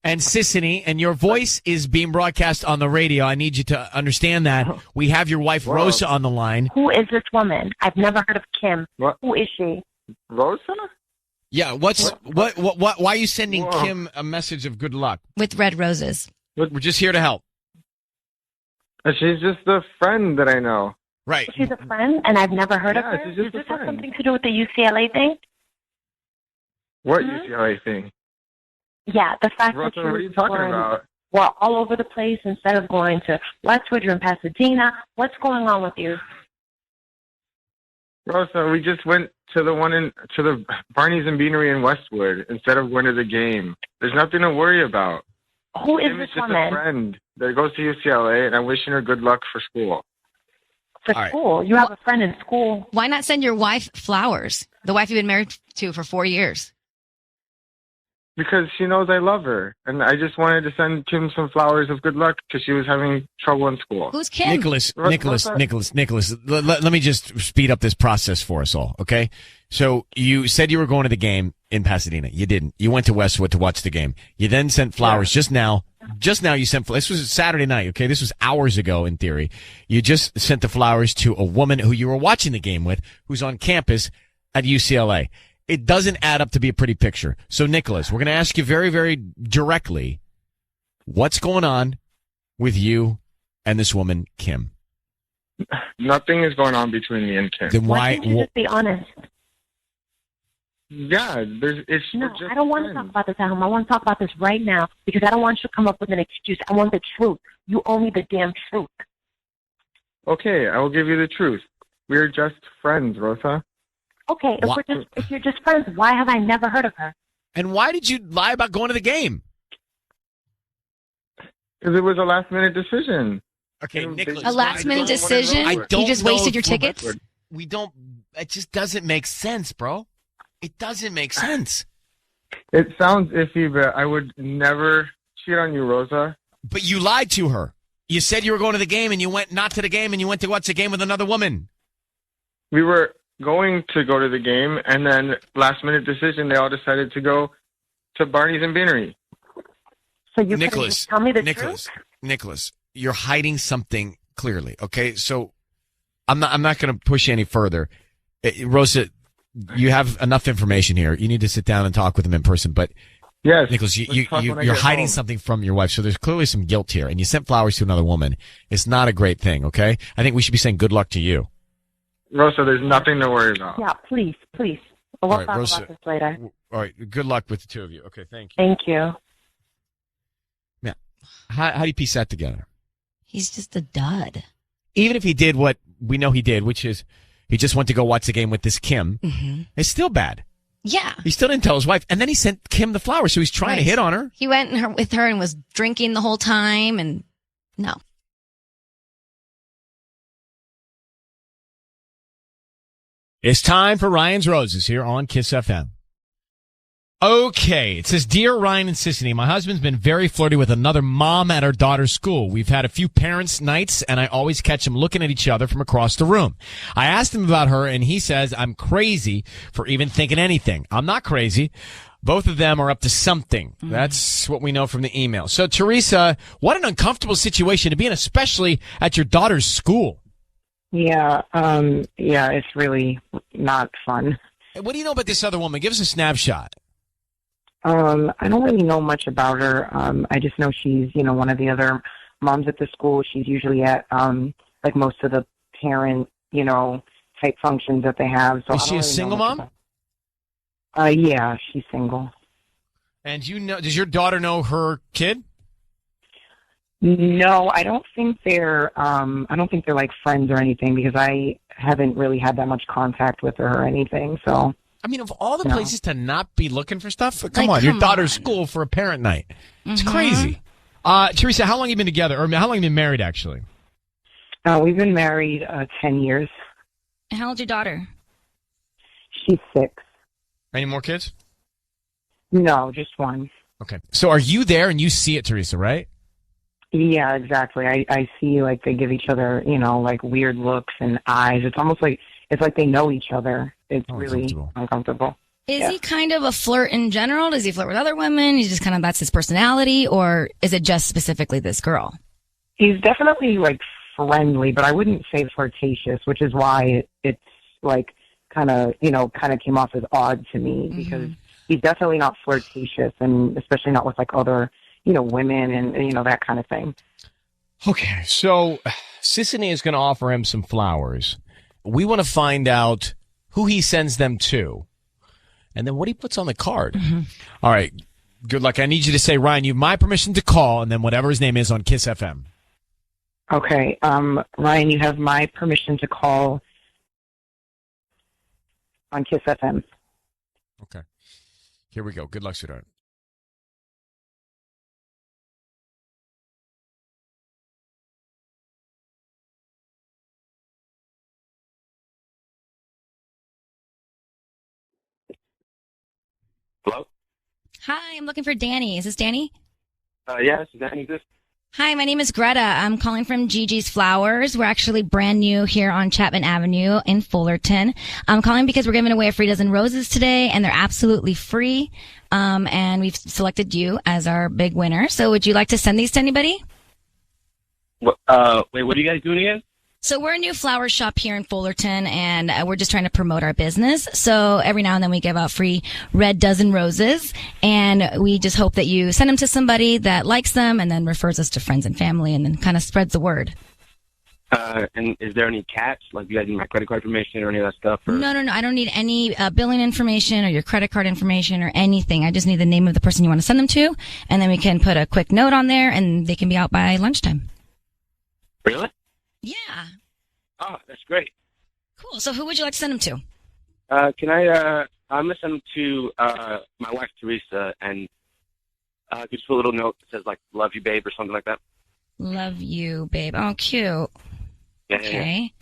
and Sissany, and your voice is being broadcast on the radio. I need you to understand that. We have your wife, Rosa, on the line. Who is this woman? I've never heard of Kim. What? Who is she? Rosa? Yeah, why are you sending Kim a message of good luck? With red roses. We're just here to help. She's just a friend that I know. Right. She's a friend, and I've never heard of Yeah, her? she's just Does a this have friend. something to do with the UCLA thing? What UCLA thing? Yeah, the fact Rosa, that you're what are you talking going, about? well, all over the place instead of going to Westwood, you're in Pasadena. What's going on with you? Rosa, we just went to the Barney's and Beanery in Westwood instead of going to the game. There's nothing to worry about. Who is Kim this is just woman? a friend that goes to UCLA, and I'm wishing her good luck for school. For school? You have a friend in school. Why not send your wife flowers? The wife you've been married to for 4 years. Because she knows I love her, and I just wanted to send Kim some flowers of good luck because she was having trouble in school. Who's Kim? Nicholas, let me just speed up this process for us all, okay? So you said you were going to the game in Pasadena. You didn't. You went to Westwood to watch the game. You then sent flowers just now. Just now you sent, this was Saturday night, okay? This was hours ago in theory. You just sent the flowers to a woman who you were watching the game with, who's on campus at UCLA. It doesn't add up to be a pretty picture. So, Nicholas, we're going to ask you very, very directly, what's going on with you and this woman, Kim? Nothing is going on between me and Kim. Then Why can't you just be honest? Yeah, No, I don't want to talk about this at home. I want to talk about this right now because I don't want you to come up with an excuse. I want the truth. You owe me the damn truth. Okay, I will give you the truth. We're just friends, Rosa. Okay, if you're just friends, why have I never heard of her? And why did you lie about going to the game? Because it was a last-minute decision. Okay, Nicholas. A last-minute decision? You just wasted your tickets? It just doesn't make sense, bro. It doesn't make sense. It sounds iffy, but I would never cheat on you, Rosa. But you lied to her. You said you were going to the game, and you went not to the game, and you went to watch the game with another woman. We were going to go to the game, and then last-minute decision, they all decided to go to Barney's and Beanery. So you couldn't Nicholas, just tell me the truth? Nicholas, you're hiding something clearly. Okay, so I'm not going to push you any further. Rosa, you have enough information here. You need to sit down and talk with him in person. But yes, Nicholas, you're hiding something from your wife. So there's clearly some guilt here. And you sent flowers to another woman. It's not a great thing. Okay, I think we should be saying good luck to you. Rosa, there's nothing to worry about. Yeah, please. We'll All right, talk Rosa, about this later. All right, good luck with the two of you. Okay, thank you. Thank you. Yeah, how do you piece that together? He's just a dud. Even if he did what we know he did, which is he just went to go watch the game with this Kim, it's still bad. Yeah. He still didn't tell his wife. And then he sent Kim the flowers, so he's trying to hit on her. He went with her and was drinking the whole time, and no. It's time for Ryan's Roses here on Kiss FM. Okay, it says, Dear Ryan and Sissany, my husband's been very flirty with another mom at our daughter's school. We've had a few parents' nights, and I always catch them looking at each other from across the room. I asked him about her, and he says I'm crazy for even thinking anything. I'm not crazy. Both of them are up to something. That's what we know from the email. So, Teresa, what an uncomfortable situation to be in, especially at your daughter's school. Yeah, it's really not fun. What do you know about this other woman? Give us a snapshot. I don't really know much about her. I just know she's, one of the other moms at the school. She's usually at, like most of the parent, type functions that they have. So Is she a single mom? Yeah, she's single. And does your daughter know her kid? No, I don't think they're like friends or anything because I haven't really had that much contact with her or anything. So, I mean, of all the places to not be looking for stuff, come on, your daughter's school for a parent night. It's crazy. Teresa, how long have you been together, or how long have you been married, actually? We've been married 10 years. How old's your daughter? She's 6. Any more kids? No, just one. Okay. So are you there and you see it, Teresa, right? Yeah, exactly. I see, like, they give each other, like, weird looks and eyes. It's almost like, it's like they know each other. It's really uncomfortable. Is he kind of a flirt in general? Does he flirt with other women? He's just kind of, that's his personality? Or is it just specifically this girl? He's definitely, like, friendly, but I wouldn't say flirtatious, which is why it's, like, kind of came off as odd to me, because he's definitely not flirtatious, and especially not with, like, other, women and, that kind of thing. Okay, so Sissany is going to offer him some flowers. We want to find out who he sends them to, and then what he puts on the card. All right, good luck. I need you to say, Ryan, you have my permission to call, and then whatever his name is on Kiss FM. Okay, Ryan, you have my permission to call on Kiss FM. Okay, here we go. Good luck, sweetheart. Hello? Hi, I'm looking for Danny. Is this Danny? Yeah, this is Danny. Hi, my name is Greta. I'm calling from Gigi's Flowers. We're actually brand new here on Chapman Avenue in Fullerton. I'm calling because we're giving away a free dozen roses today, and they're absolutely free. And we've selected you as our big winner. So would you like to send these to anybody? Wait, what are you guys doing again? So we're a new flower shop here in Fullerton, and we're just trying to promote our business. So every now and then we give out free red dozen roses, and we just hope that you send them to somebody that likes them and then refers us to friends and family, and then kind of spreads the word. And is there any catch? Like, you guys need my credit card information or any of that stuff? Or? No. I don't need any billing information or your credit card information or anything. I just need the name of the person you want to send them to, and then we can put a quick note on there, and they can be out by lunchtime. Really? Yeah. Oh, that's great. Cool. So who would you like to send them to? I'm going to send them to my wife, Teresa, and just put a little note that says, like, love you, babe, or something like that. Love you, babe. Oh, cute. Yeah, okay.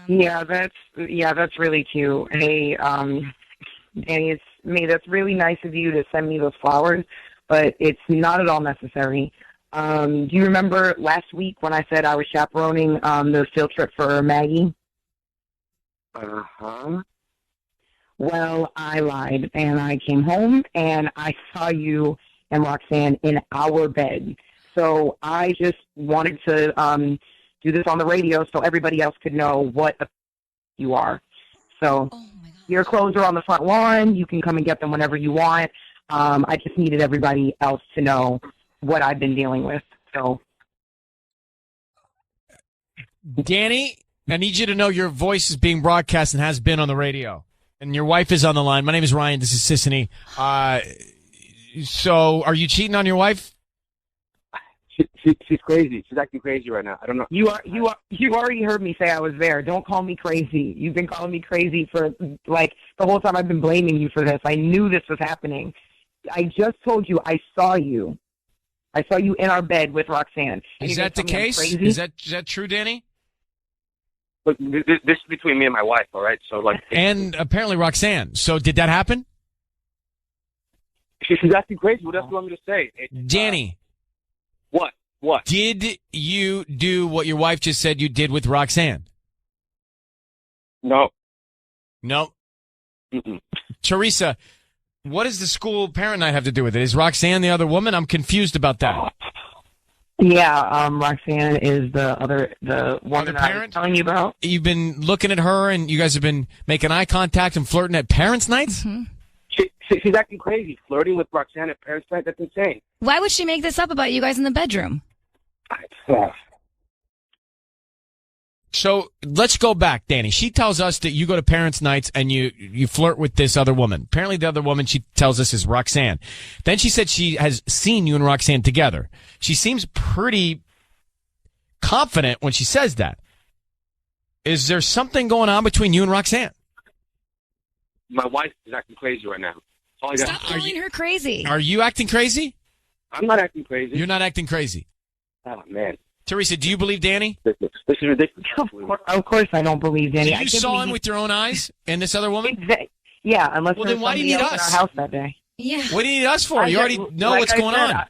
Yeah, that's really cute. Hey, Danny, it's me. That's really nice of you to send me those flowers, but it's not at all necessary. Do you remember last week when I said I was chaperoning the field trip for Maggie? Uh-huh. Well, I lied, and I came home, and I saw you and Roxanne in our bed. So I just wanted to do this on the radio so everybody else could know what you are. So your clothes are on the front lawn. You can come and get them whenever you want. I just needed everybody else to know what I've been dealing with. So, Danny, I need you to know your voice is being broadcast and has been on the radio. And your wife is on the line. My name is Ryan. This is Sissany. So, are you cheating on your wife? She's crazy. She's acting crazy right now. I don't know. You already heard me say I was there. Don't call me crazy. You've been calling me crazy for, like, the whole time I've been blaming you for this. I knew this was happening. I just told you I saw you. I saw you in our bed with Roxanne. Is that the case? Is that true, Danny? Look, this is between me and my wife, all right? So, like, and apparently Roxanne. So did that happen? She's acting crazy. What else do you want me to say? Danny. What? Did you do what your wife just said you did with Roxanne? No. Mm-mm. Teresa, what does the school parent night have to do with it? Is Roxanne the other woman? I'm confused about that. Yeah, Roxanne is the one that I was telling you about. You've been looking at her, and you guys have been making eye contact and flirting at parents' nights? Mm-hmm. She's acting crazy. Flirting with Roxanne at parents' night, that's insane. Why would she make this up about you guys in the bedroom? So let's go back, Danny. She tells us that you go to parents' nights and you flirt with this other woman. Apparently the other woman she tells us is Roxanne. Then she said she has seen you and Roxanne together. She seems pretty confident when she says that. Is there something going on between you and Roxanne? My wife is acting crazy right now. Stop calling her crazy. Are you acting crazy? I'm not acting crazy. You're not acting crazy. Oh, man. Teresa, do you believe Danny? This is ridiculous. Of course I don't believe Danny. So you saw him with your own eyes and this other woman? Yeah, unless well, there then was why do you somebody need else us? in our house that day. Yeah. What do you need us for? You already know what's going on.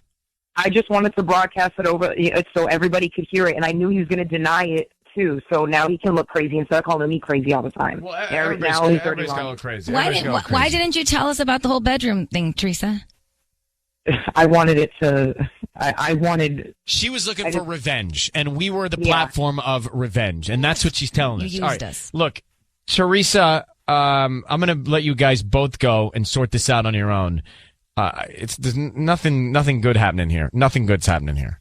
I just wanted to broadcast it over so everybody could hear it, and I knew he was going to deny it too. So now he can look crazy instead of calling me crazy all the time. Well, everybody's going to look crazy. Why didn't you tell us about the whole bedroom thing, Teresa? I wanted it to. I wanted. She was looking for revenge, and we were the platform of revenge, and that's what she's telling us. You used us. Look, Teresa, I'm going to let you guys both go and sort this out on your own. There's nothing good happening here. Nothing good's happening here.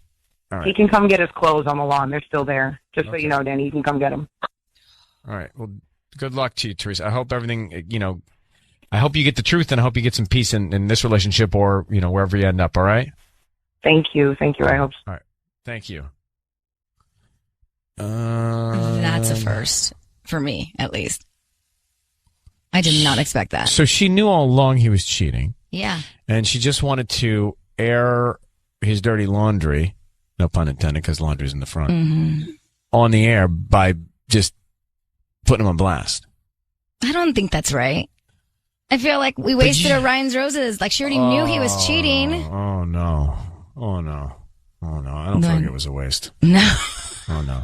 All right. He can come get his clothes on the lawn. They're still there. Just so you know, Danny, you can come get them. All right. Well, good luck to you, Teresa. I hope everything, I hope you get the truth, and I hope you get some peace in this relationship or, wherever you end up. All right. Thank you. I hope so. All right. Thank you. That's a first for me, at least. I did not expect that. So she knew all along he was cheating. Yeah. And she just wanted to air his dirty laundry, no pun intended, because laundry's in the front, on the air by just putting him on blast. I don't think that's right. I feel like we wasted Orion's roses. Like, she already knew he was cheating. Oh, no. I don't feel like it was a waste. No. Oh, no.